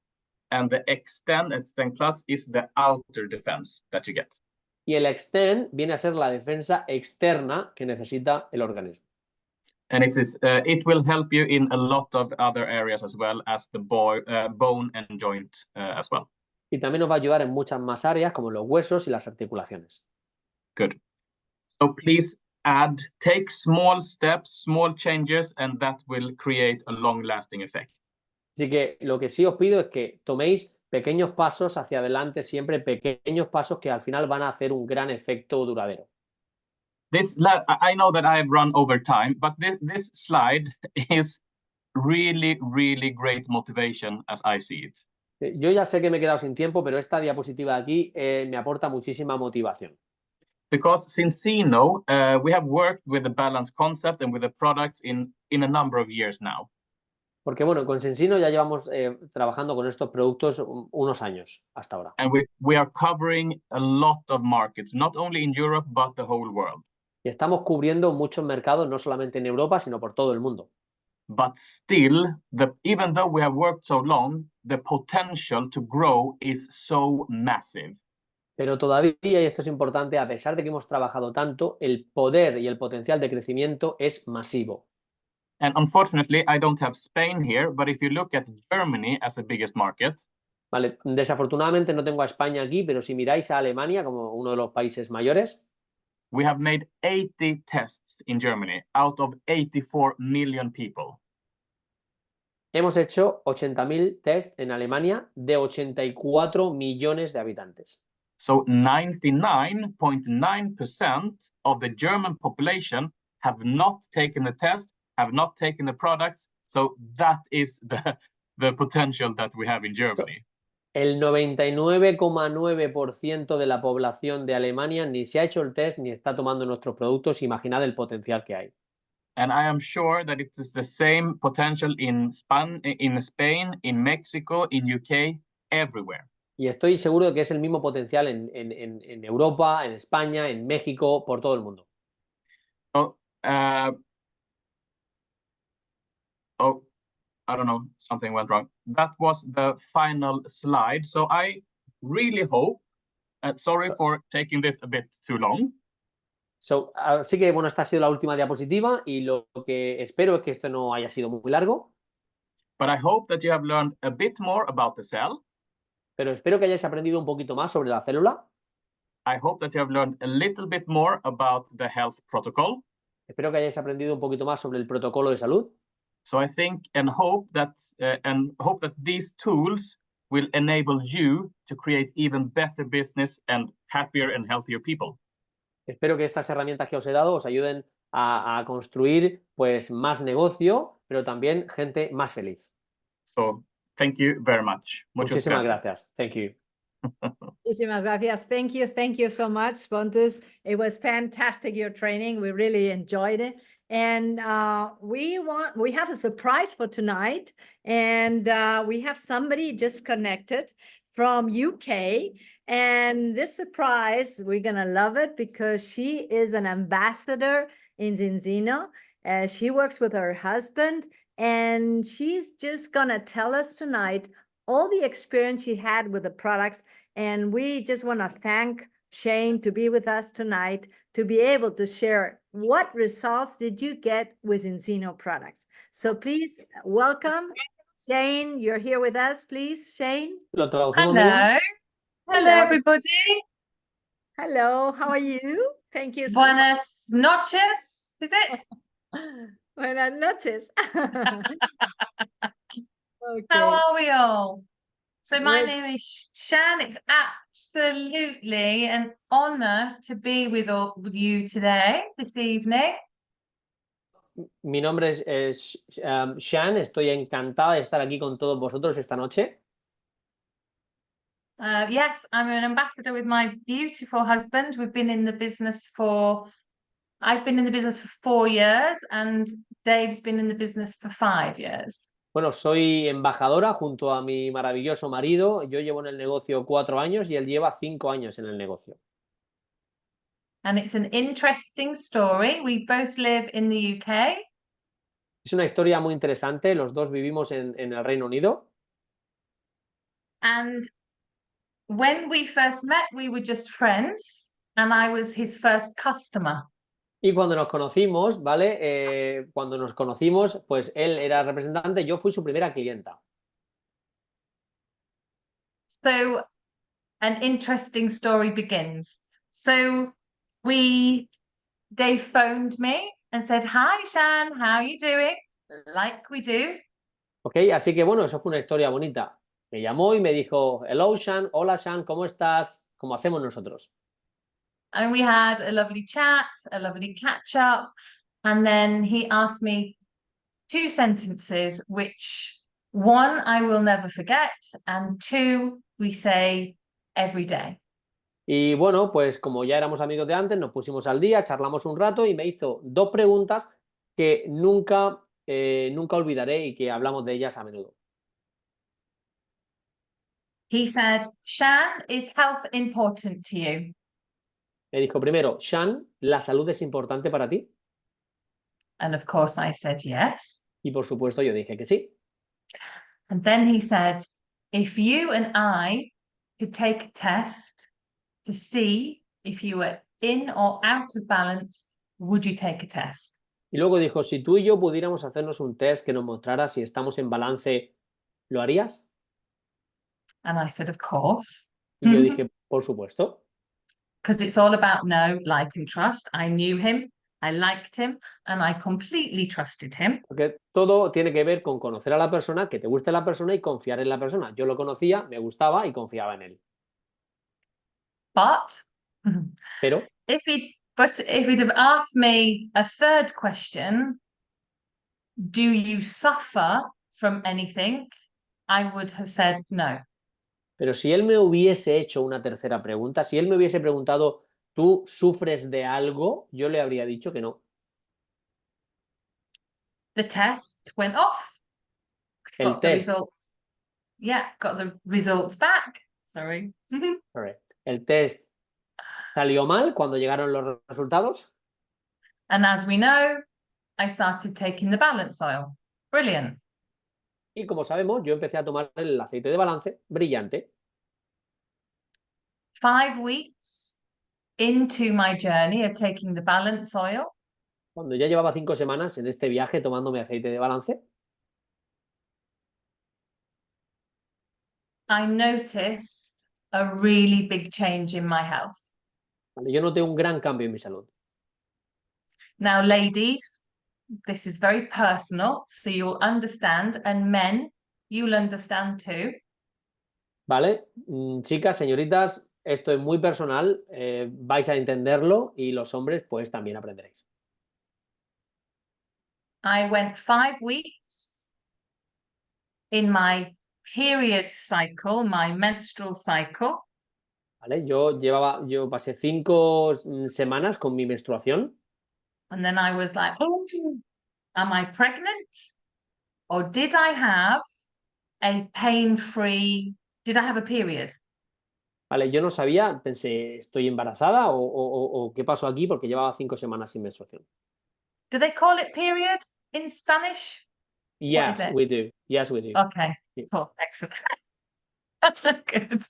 And the Extend Plus is the outer defense that you get. Y el Extend viene a ser la defensa externa que necesita el organismo. And it will help you in a lot of other areas as well as the bone and joint as well. Y también nos va a ayudar en muchas más áreas como los huesos y las articulaciones. Good. So please take small steps, small changes, and that will create a long-lasting effect. Así que lo que sí os pido es que toméis pequeños pasos hacia adelante, siempre pequeños pasos que al final van a hacer un gran efecto duradero. I know that I have run over time, but this slide is really, really great motivation as I see it. Yo ya sé que me he quedado sin tiempo, pero esta diapositiva de aquí me aporta muchísima motivación. Because Zinzino, we have worked with the balance concept and with the products in a number of years now. Porque bueno, con Zinzino ya llevamos trabajando con estos productos unos años hasta ahora. And we are covering a lot of markets, not only in Europe, but the whole world. Y estamos cubriendo muchos mercados, no solamente en Europa, sino por todo el mundo. But still, even though we have worked so long, the potential to grow is so massive. Pero todavía, y esto es importante, a pesar de que hemos trabajado tanto, el poder y el potencial de crecimiento es masivo. And unfortunately, I don't have Spain here, but if you look at Germany as the biggest market, Vale, desafortunadamente no tengo a España aquí, pero si miráis a Alemania como uno de los países mayores, we have made 80 tests in Germany out of 84 million people. hemos hecho 80.000 test en Alemania de 84 millones de habitantes. So 99.9% of the German population have not taken the test, have not taken the products. So that is the potential that we have in Germany. El 99,9% de la población de Alemania ni se ha hecho el test ni está tomando nuestros productos. Imaginad el potencial que hay. And I am sure that it is the same potential in Spain, in Mexico, in UK, everywhere. Y estoy seguro de que es el mismo potencial en Europa, en España, en México, por todo el mundo. So, I don't know, something went wrong. That was the final slide. So I really hope, sorry for taking this a bit too long. Así que, bueno, esta ha sido la última diapositiva y lo que espero es que esto no haya sido muy largo. But I hope that you have learned a bit more about the cell. Pero espero que hayáis aprendido un poquito más sobre la célula. I hope that you have learned a little bit more about the health protocol. Espero que hayáis aprendido un poquito más sobre el protocolo de salud. So I think and hope that these tools will enable you to create even better business and happier and healthier people. Espero que estas herramientas que os he dado os ayuden a construir pues más negocio, pero también gente más feliz. So Thank you very much. Muchas Muchísimas gracias. gracias. Thank you. Muchísimas gracias. Thank you so much, Pontus. It was fantastic, your training. We really enjoyed it. And we have a surprise for tonight. And we have somebody just connected from UK. And this surprise, we're gonna love it because she is an ambassador in Zinzino. She works with her husband, and she's just gonna tell us tonight all the experience she had with the products. And we just want to thank Shane to be with us tonight, to be able to share what results did you get with Zinzino products. So please welcome Shane. You're here with us, please, Shane. ¿Lo traducimos, Miriam? Hello, everybody. Hello, how are you? Thank you so much. Buenas noches, is it? Buenas noches. How Okay. are we all? So my Good. name is Shan. It's absolutely an honor to be with you today, this evening. Mi nombre es Shan, estoy encantada de estar aquí con todos vosotros esta noche. Yes, I'm an ambassador with my beautiful husband. I've been in the business for 4 years, and Dave's been in the business for 5 years. Bueno, soy embajadora junto a mi maravilloso marido. Yo llevo en el negocio 4 años y él lleva 5 años en el negocio. And it's an interesting story. We both live in the UK. Es una historia muy interesante. Los dos vivimos en el Reino Unido. And when we first met, we were just friends, and I was his first customer. Y cuando nos conocimos, ¿vale? Cuando nos conocimos, pues él era representante, yo fui su primera clienta. So an interesting story begins. So Dave phoned me and said, "Hi, Shan, how are you doing?" Like we do. Ok, así que bueno, eso fue una historia bonita. Me llamó y me dijo, hello, Shan, hola, Shan, ¿cómo estás? Como hacemos nosotros. And we had a lovely chat, a lovely catch up. And then he asked me 2 sentences, which one I will never forget, and 2 we say every day. Y bueno, pues como ya éramos amigos de antes, nos pusimos al día, charlamos un rato y me hizo 2 preguntas que nunca olvidaré y que hablamos de ellas a menudo. He said, "Shan, is health important to you?" Me dijo primero, Shan, ¿la salud es importante para ti? And of course I said yes. Y por supuesto yo dije que sí. And then he said, "If you and I could take a test to see if you were in or out of balance, would you take a test?" Y luego dijo, si tú y yo pudiéramos hacernos un test que nos mostrara si estamos en balance, ¿lo harías? And I said, "Of course." Y yo dije, por supuesto. Because it's all about know, like, and trust. I knew him, I liked him, and I completely trusted him. Porque todo tiene que ver con conocer a la persona, que te guste la persona y confiar en la persona. Yo lo conocía, me gustaba y confiaba en él. Pero if he'd have asked me a 3rd question, do you suffer from anything? I would have said no. Pero si él me hubiese hecho una tercera pregunta, si él me hubiese preguntado, ¿tú sufres de algo? Yo le habría dicho que no. The test went off. El test. Got the results back. Sorry. Correct. El test salió mal cuando llegaron los resultados. And as we know, I started taking the balance oil. Brilliant. Y como sabemos, yo empecé a tomar el aceite de balance brillante. 5 weeks into my journey of taking the balance oil, Cuando ya llevaba 5 semanas en este viaje tomándome aceite de balance, I noticed a really big change in my health. yo noté un gran cambio en mi salud. Now, ladies, this is very personal, so you'll understand, and men, you'll understand too. ¿Vale? Chicas, señoritas, esto es muy personal, vais a entenderlo y los hombres pues también aprenderéis. I went 5 weeks in my period cycle, my menstrual cycle. ¿Vale? Yo pasé 5 semanas con mi menstruación. And then I was like, oh, am I pregnant? Or did I have a pain-free, did I have a period? ¿Vale? Yo no sabía, pensé, ¿estoy embarazada o qué pasó aquí? Porque llevaba 5 semanas sin menstruación. Do they call it period in Spanish? What is Yes, it? we do. Yes, we do. Okay, Yeah. cool, excellent. Good.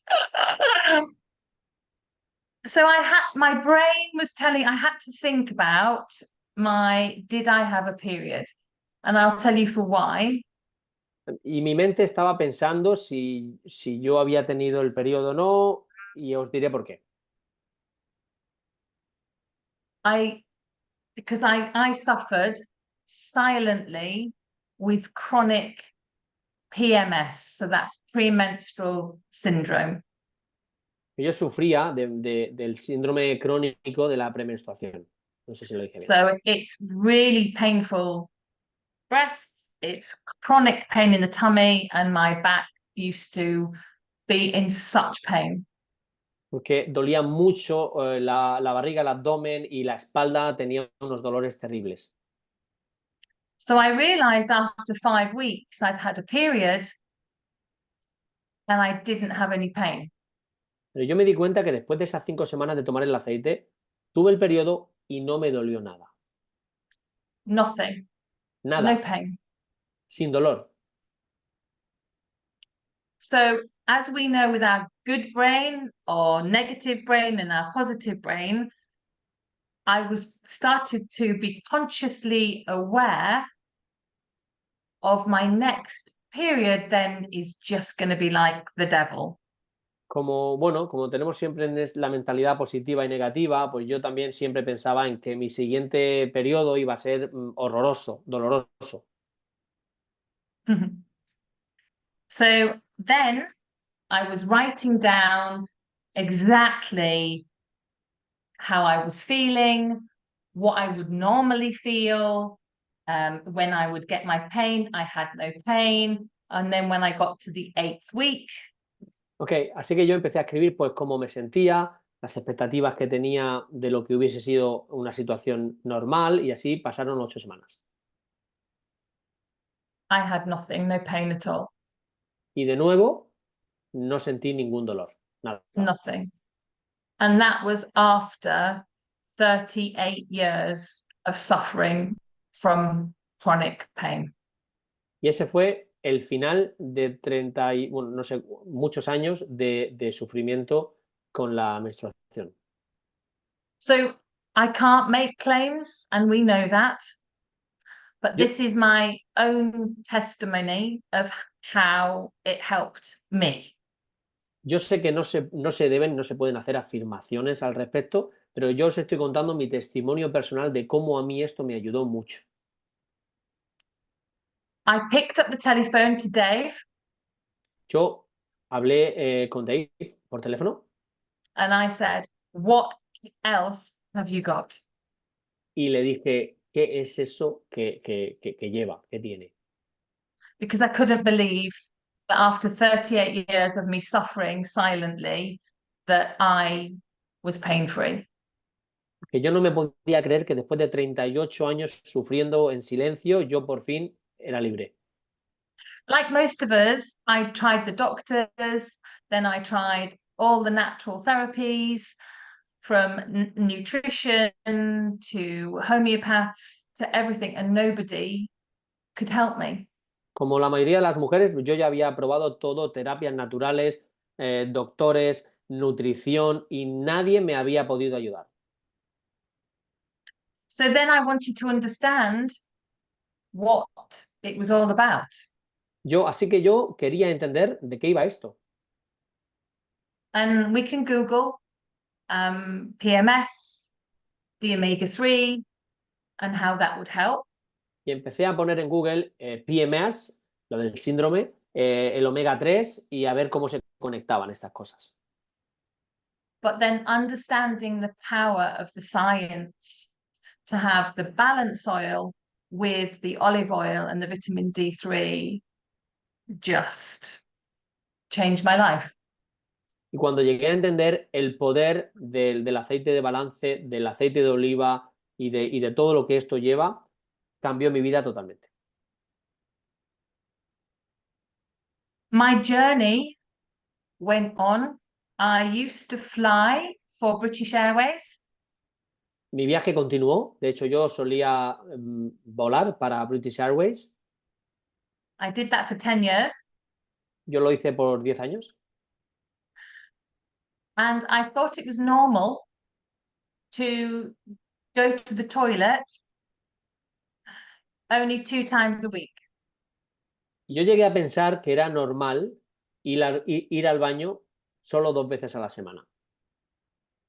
So my brain was telling, I had to think about did I have a period? And I'll tell you for why. Y mi mente estaba pensando si yo había tenido el periodo o no, y os diré por qué. Because I suffered silently with chronic PMS, so that's premenstrual syndrome. Yo sufría del síndrome crónico de la premenstruación. No sé si lo dije bien. So it's really painful breasts, it's chronic pain in the tummy, and my back used to be in such pain. Porque dolía mucho la barriga, el abdomen y la espalda, tenía unos dolores terribles. So I realized after 5 weeks I'd had a period and I didn't have any pain. Pero yo me di cuenta que después de esas 5 semanas de tomar el aceite, tuve el periodo y no me dolió nada. Nothing. Nada. No pain. Sin dolor. So as we know with our good brain or negative brain and our positive brain, I started to be consciously aware of my next period then is just going to be like the devil. Como tenemos siempre la mentalidad positiva y negativa, pues yo también siempre pensaba en que mi siguiente periodo iba a ser horroroso, doloroso. So then I was writing down exactly how I was feeling, what I would normally feel. When I would get my pain, I had no pain. And then when I got to the 8th week. Ok, así que yo empecé a escribir pues cómo me sentía, las expectativas que tenía de lo que hubiese sido una situación normal, y así pasaron 8 semanas. I had nothing, no pain at all. Y de nuevo, no sentí ningún dolor, nada. Nothing. And that was after 38 years of suffering from chronic pain. Y ese fue el final de no sé, muchos años de sufrimiento con la menstruación. So I can't make claims, and we know that. But this is my own testimony of how it helped me. Yo sé que no se pueden hacer afirmaciones al respecto, pero yo os estoy contando mi testimonio personal de cómo a mí esto me ayudó mucho. I picked up the telephone to Dave. Yo hablé con Dave por teléfono. And I said, what else have you got? Y le dije, ¿qué es eso que lleva, que tiene? Because I couldn't believe that after 38 years of me suffering silently, that I was pain-free. Que yo no me podía creer que después de 38 años sufriendo en silencio, yo por fin era libre. Like most of us, I tried the doctors, then I tried all the natural therapies, from nutrition to homeopaths to everything, and nobody could help me. Como la mayoría de las mujeres, yo ya había probado todo, terapias naturales, doctores, nutrición, y nadie me había podido ayudar. So then I wanted to understand what it was all about. Así que yo quería entender de qué iba esto. And we can Google PMS, the omega-3, and how that would help. Y empecé a poner en Google PMS, lo del síndrome, el omega 3, y a ver cómo se conectaban estas cosas. But then understanding the power of the science to have the balance oil with the olive oil and the vitamin D3 just changed my life. Y cuando llegué a entender el poder del aceite de balance, del aceite de oliva y de todo lo que esto lleva, cambió mi vida totalmente. My journey went on. I used to fly for British Airways. Mi viaje continuó, de hecho yo solía volar para British Airways, I did that for 10 years. yo lo hice por 10 años And I thought it was normal to go to the toilet only 2 times a week. y yo llegué a pensar que era normal ir al baño solo 2 veces a la semana,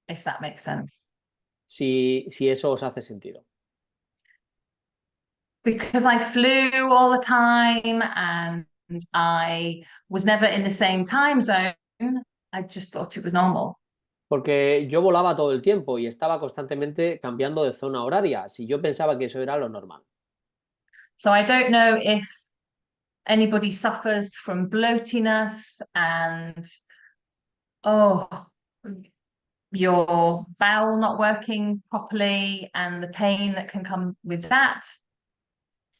If that makes sense. si eso os hace sentido. Because I flew all the time and I was never in the same time zone, I just thought it was normal. Porque yo volaba todo el tiempo y estaba constantemente cambiando de zona horaria, si yo pensaba que eso era lo normal. So I don't know if anybody suffers from bloatiness and your bowel not working properly and the pain that can come with that.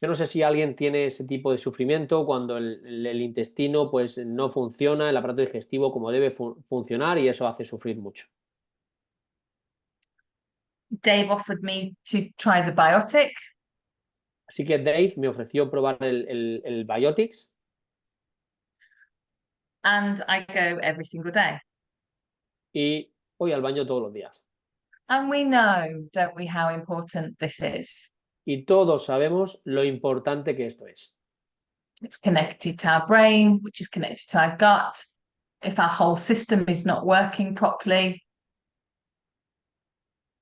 Yo no sé si alguien tiene ese tipo de sufrimiento cuando el intestino pues no funciona, el aparato digestivo como debe funcionar y eso hace sufrir mucho. Dave offered me to try the biotic. Así que Dave me ofreció probar el Biotics And I go every single day. y voy al baño todos los días. And we know, don't we, how important this is. Y todos sabemos lo importante que esto es. It's connected to our brain, which is connected to our gut. If our whole system is not working properly,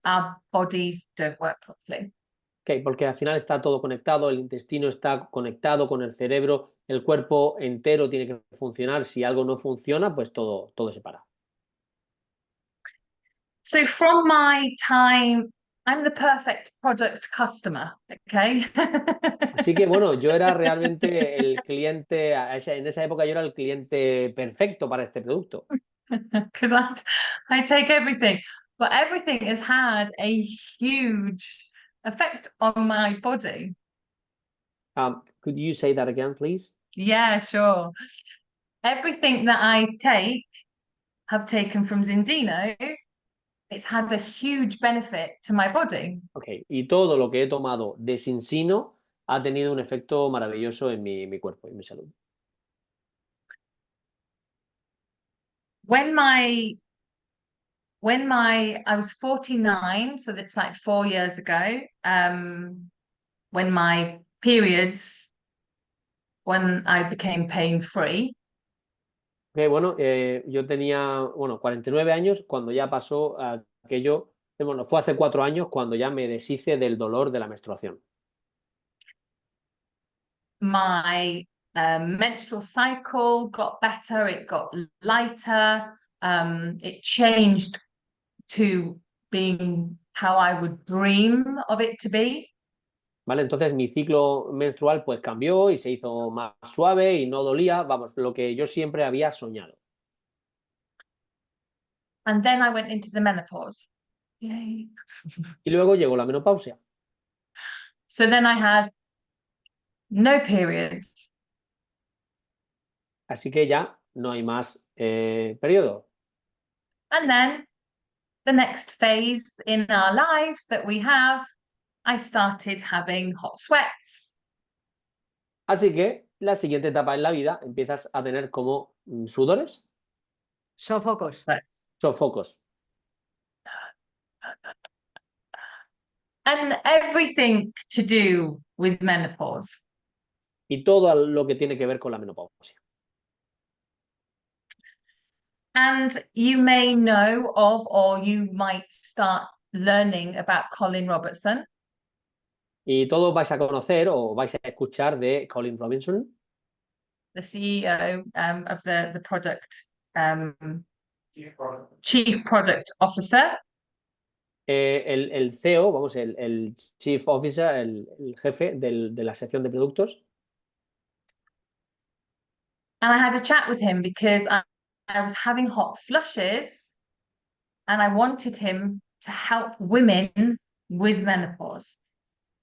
our bodies don't work properly. Okay, porque al final está todo conectado, el intestino está conectado con el cerebro, el cuerpo entero tiene que funcionar. Si algo no funciona, pues todo se para. So from my time, I'm the perfect product customer, okay? Así que bueno, yo era realmente el cliente, en esa época yo era el cliente perfecto para este producto. Because I take everything, but everything has had a huge effect on my body. Could you say that again, please? Yeah, sure. Everything that I have taken from Zinzino, it's had a huge benefit to my body. Okay, y todo lo que he tomado de Zinzino ha tenido un efecto maravilloso en mi cuerpo y mi salud. When I was 49, so that's like 4 years ago, when my periods, when I became pain free. Okay, bueno, yo tenía 49 años cuando ya pasó aquello, bueno, fue hace 4 años cuando ya me deshice del dolor de la menstruación. My menstrual cycle got better, it got lighter, it changed to being how I would dream of it to be. ¿Vale? Entonces mi ciclo menstrual pues cambió y se hizo más suave y no dolía, vamos, lo que yo siempre había soñado. And then I went into the menopause. Yay. Y luego llegó la menopausia. So then I had no periods. Así que ya no hay más periodo. And then the next phase in our lives that we have, I started having hot sweats. Así que la siguiente etapa en la vida empiezas a tener como sudores, Sofocos. Sweats. sofocos. And everything to do with menopause. Y todo lo que tiene que ver con la menopausia. And you may know of, or you might start learning about Colin Robertson. Y todos vais a conocer o vais a escuchar de Colin Robinson, The CEO of the product, Chief Product Officer. el CEO, vamos, el Chief Officer, el jefe de la sección de productos. And I had a chat with him because I was having hot flushes and I wanted him to help women with menopause.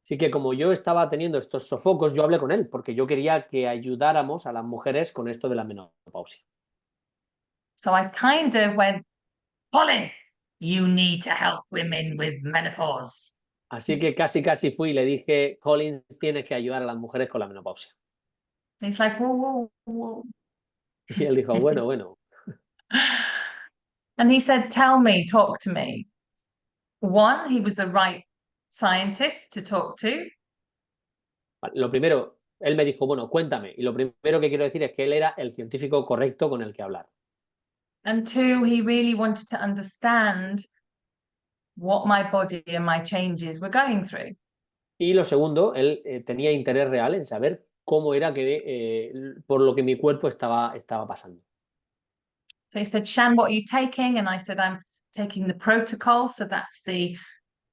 Así que como yo estaba teniendo estos sofocos, yo hablé con él porque yo quería que ayudáramos a las mujeres con esto de la menopausia. So I kind of went, Colin, you need to help women with menopause. Así que casi fui y le dije, Collins, tienes que ayudar a las mujeres con la menopausia. And he's like, whoa, whoa, whoa. Y él dijo, bueno. And he said, tell me, talk to me. One, he was the right scientist to talk to. Lo primero, él me dijo, bueno, cuéntame. Y lo primero que quiero decir es que él era el científico correcto con el que hablar. And two, he really wanted to understand what my body and my changes were going through. Y lo segundo, él tenía interés real en saber cómo era que por lo que mi cuerpo estaba pasando. So he said, Shan, what are you taking? And I said, I'm taking the protocol. So that's the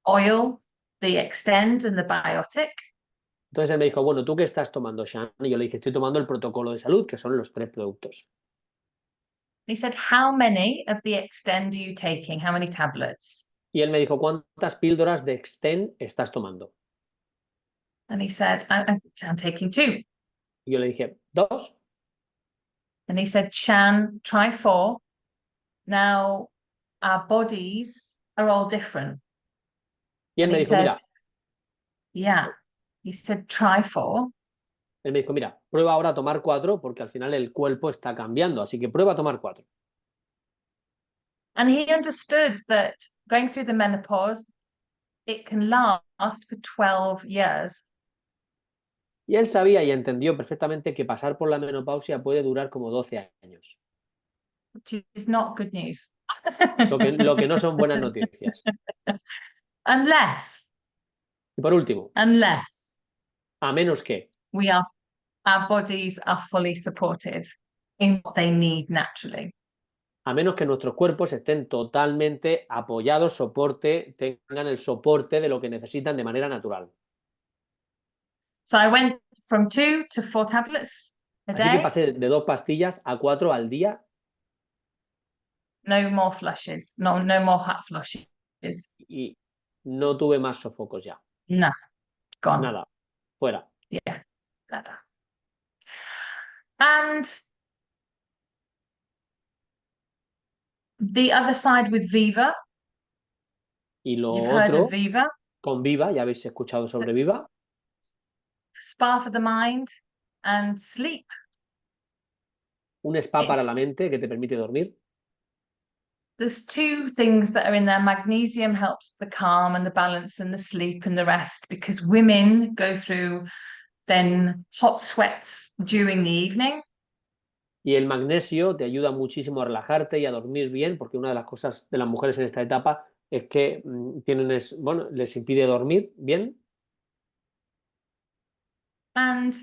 oil, the extend, and the biotic. Entonces él me dijo, bueno, ¿tú qué estás tomando, Shan? Y yo le dije, estoy tomando el protocolo de salud, que son los 3 productos. He said, how many of the extend are you taking? How many tablets? Y él me dijo, ¿cuántas píldoras de Extend estás tomando? And he said, I'm taking 2. Y yo le dije, 2. And he said, Shan, try 4. Now, our bodies are all different. Y él And me he dijo, said, mira, yeah. He said, try 4. él me dijo, mira, prueba ahora a tomar 4 porque al final el cuerpo está cambiando, así que prueba a tomar 4. And he understood that going through the menopause, it can last for 12 years. Y él sabía y entendió perfectamente que pasar por la menopausia puede durar como 12 años. Which is not good news. Lo que no son buenas noticias. Unless Y por último, a menos que our bodies are fully supported in what they need naturally. a menos que nuestros cuerpos estén totalmente apoyados, tengan el soporte de lo que necesitan de manera natural. So I went from 2 to 4 tablets a Así que day. pasé de 2 pastillas a 4 al día. No more flushes. No more hot flushes. Y no tuve más sofocos ya. No, gone. Nada, fuera. Yeah, nada. And the other side with Viva. Y lo You've heard otro, of Viva. con Viva, ya habéis escuchado sobre Viva. Spa for the mind and sleep. Un spa para la mente que te permite dormir. There's 2 things that are in there. Magnesium helps the calm and the balance and the sleep and the rest because women go through then hot sweats during the evening. Y el magnesio te ayuda muchísimo a relajarte y a dormir bien, porque una de las cosas de las mujeres en esta etapa es que les impide dormir bien. And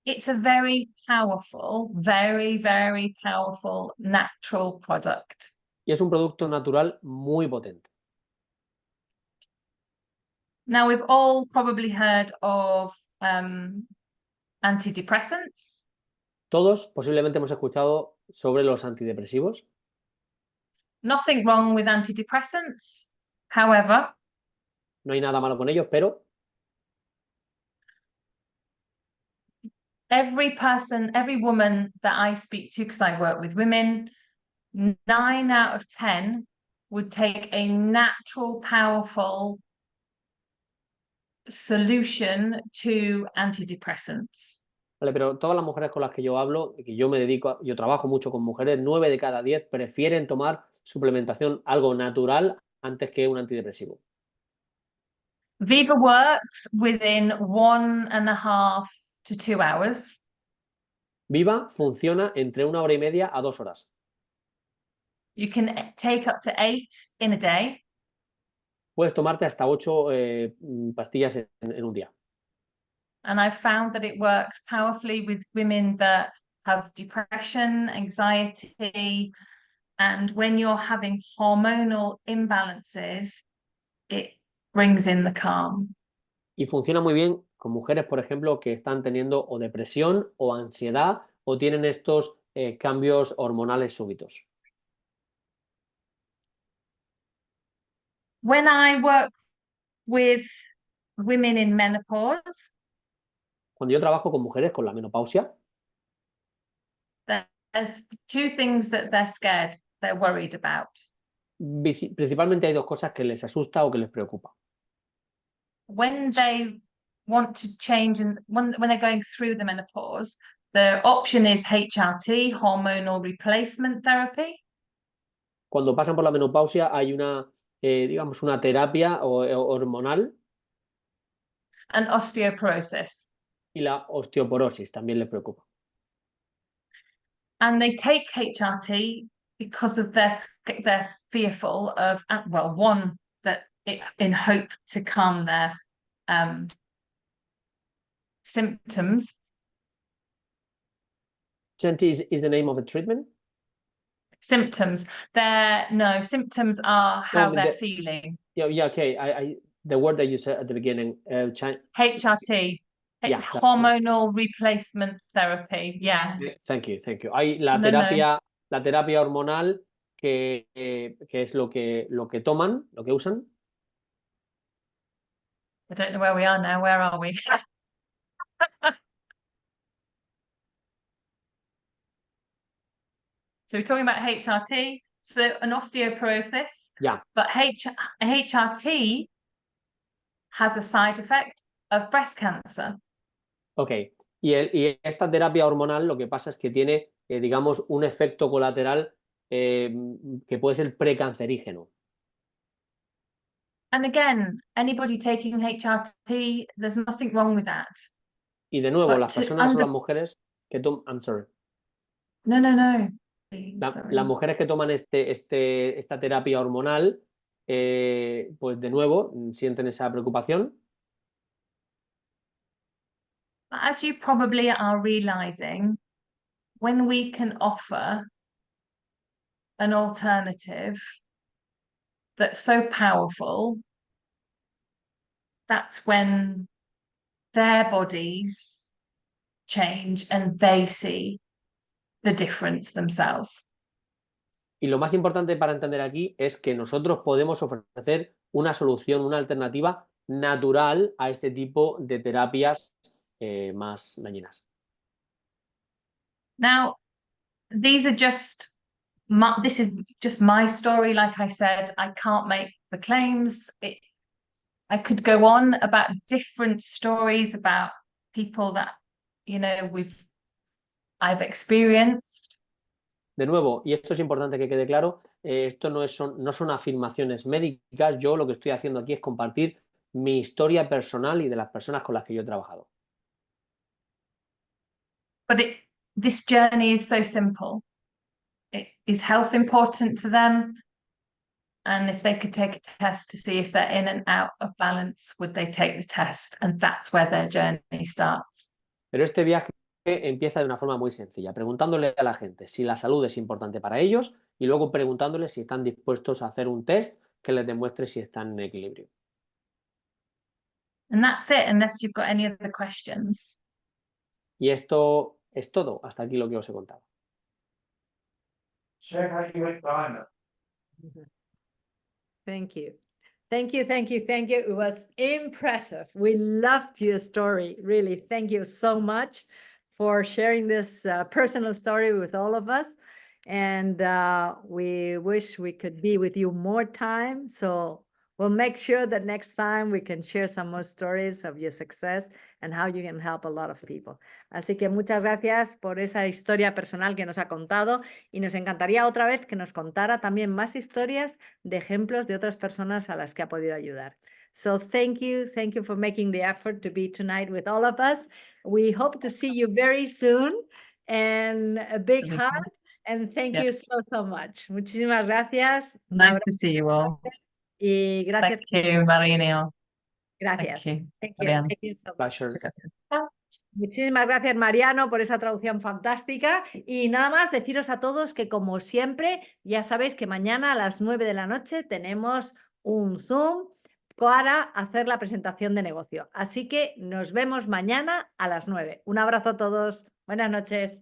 it's a very powerful, very, very powerful natural product. Y es un producto natural muy potente. Now, we've all probably heard of antidepressants. Todos posiblemente hemos escuchado sobre los antidepresivos. Nothing wrong with antidepressants. However, no hay nada malo con ellos, pero every woman that I speak to, because I work with women, 9 out of 10 would take a natural, powerful solution to antidepressants. Vale, pero todas las mujeres con las que yo hablo, que yo trabajo mucho con mujeres, 9 de cada 10 prefieren tomar suplementación, algo natural, antes que un antidepresivo. Viva works within 1.5 to 2 hours. Viva funciona entre 1 hora y media a 2 horas. You can take up to 8 in a day. Puedes tomarte hasta 8 pastillas en un día. And I've found that it works powerfully with women that have depression, anxiety, and when you're having hormonal imbalances, it brings in the calm. Y funciona muy bien con mujeres, por ejemplo, que están teniendo o depresión o ansiedad o tienen estos cambios hormonales súbitos. When I work with women in menopause, Cuando yo trabajo con mujeres con la menopausia, there's two things that they're worried about. principalmente hay dos cosas que les asusta o que les preocupa. When they want to change and when they're going through the menopause, the option is HRT, hormonal replacement therapy. Cuando pasan por la menopausia hay una, digamos, una terapia hormonal And osteoporosis. y la osteoporosis también les preocupa. And they take HRT because of they're fearful of, well, one, that in hope to calm their symptoms. HRT is the name of a treatment? Symptoms. Symptoms are how they're feeling. Yeah, okay. The word that you said at the beginning, HRT. Yeah, hormonal replacement therapy. Yeah. Thank you. Hay la terapia hormonal que es lo que toman, lo que usan. I don't know where we are now. Where are we? So we're talking about HRT, so an osteoporosis. Yeah. But HRT has a side effect of breast cancer. Ok. Y esta terapia hormonal lo que pasa es que tiene, digamos, un efecto colateral que puede ser precancerígeno. And again, anybody taking HRT, there's nothing wrong with that. Y de nuevo, But las to personas o las mujeres que toman... I'm sorry. No. Las mujeres que toman esta terapia hormonal, pues de nuevo, sienten esa preocupación. As you probably are realizing, when we can offer an alternative that's so powerful, that's when their bodies change and they see the difference themselves. Y lo más importante para entender aquí es que nosotros podemos ofrecer una solución, una alternativa natural a este tipo de terapias más dañinas. Now, this is just my story. Like I said, I can't make the claims. I could go on about different stories about people that, I've experienced. De nuevo, y esto es importante que quede claro, esto no son afirmaciones médicas. Yo lo que estoy haciendo aquí es compartir mi historia personal y de las personas con las que yo he trabajado. But this journey is so simple. Is health important to them? And if they could take a test to see if they're in and out of balance, would they take the test? And that's where their journey starts. Pero este viaje empieza de una forma muy sencilla, preguntándole a la gente si la salud es importante para ellos y luego preguntándoles si están dispuestos a hacer un test que les demuestre si están en equilibrio. And that's it, unless you've got any other questions. Y esto es todo. Hasta aquí lo que os he contado. Thank you. It was impressive. We loved your story. Really, thank you so much for sharing this personal story with all of us. And we wish we could be with you more time. So we'll make sure that next time we can share some more stories of your success and how you can help a lot of people. Así que muchas gracias por esa historia personal que nos ha contado y nos encantaría otra vez que nos contara también más historias de ejemplos de otras personas a las que ha podido ayudar. So thank you for making the effort to be tonight with all of us. We hope to see you very soon and a big hug and thank you so much. Muchísimas gracias. Nice to see you all. Y gracias. Thank you, Marino. Gracias. Thank you. Thank you so much. Pleasure. Muchísimas gracias, Mariano, por esa traducción fantástica. Y nada más deciros a todos que, como siempre, ya sabéis que mañana a las 9 de la noche tenemos un Zoom para hacer la presentación de negocio. Así que nos vemos mañana a las 9. Un abrazo a todos. Buenas noches.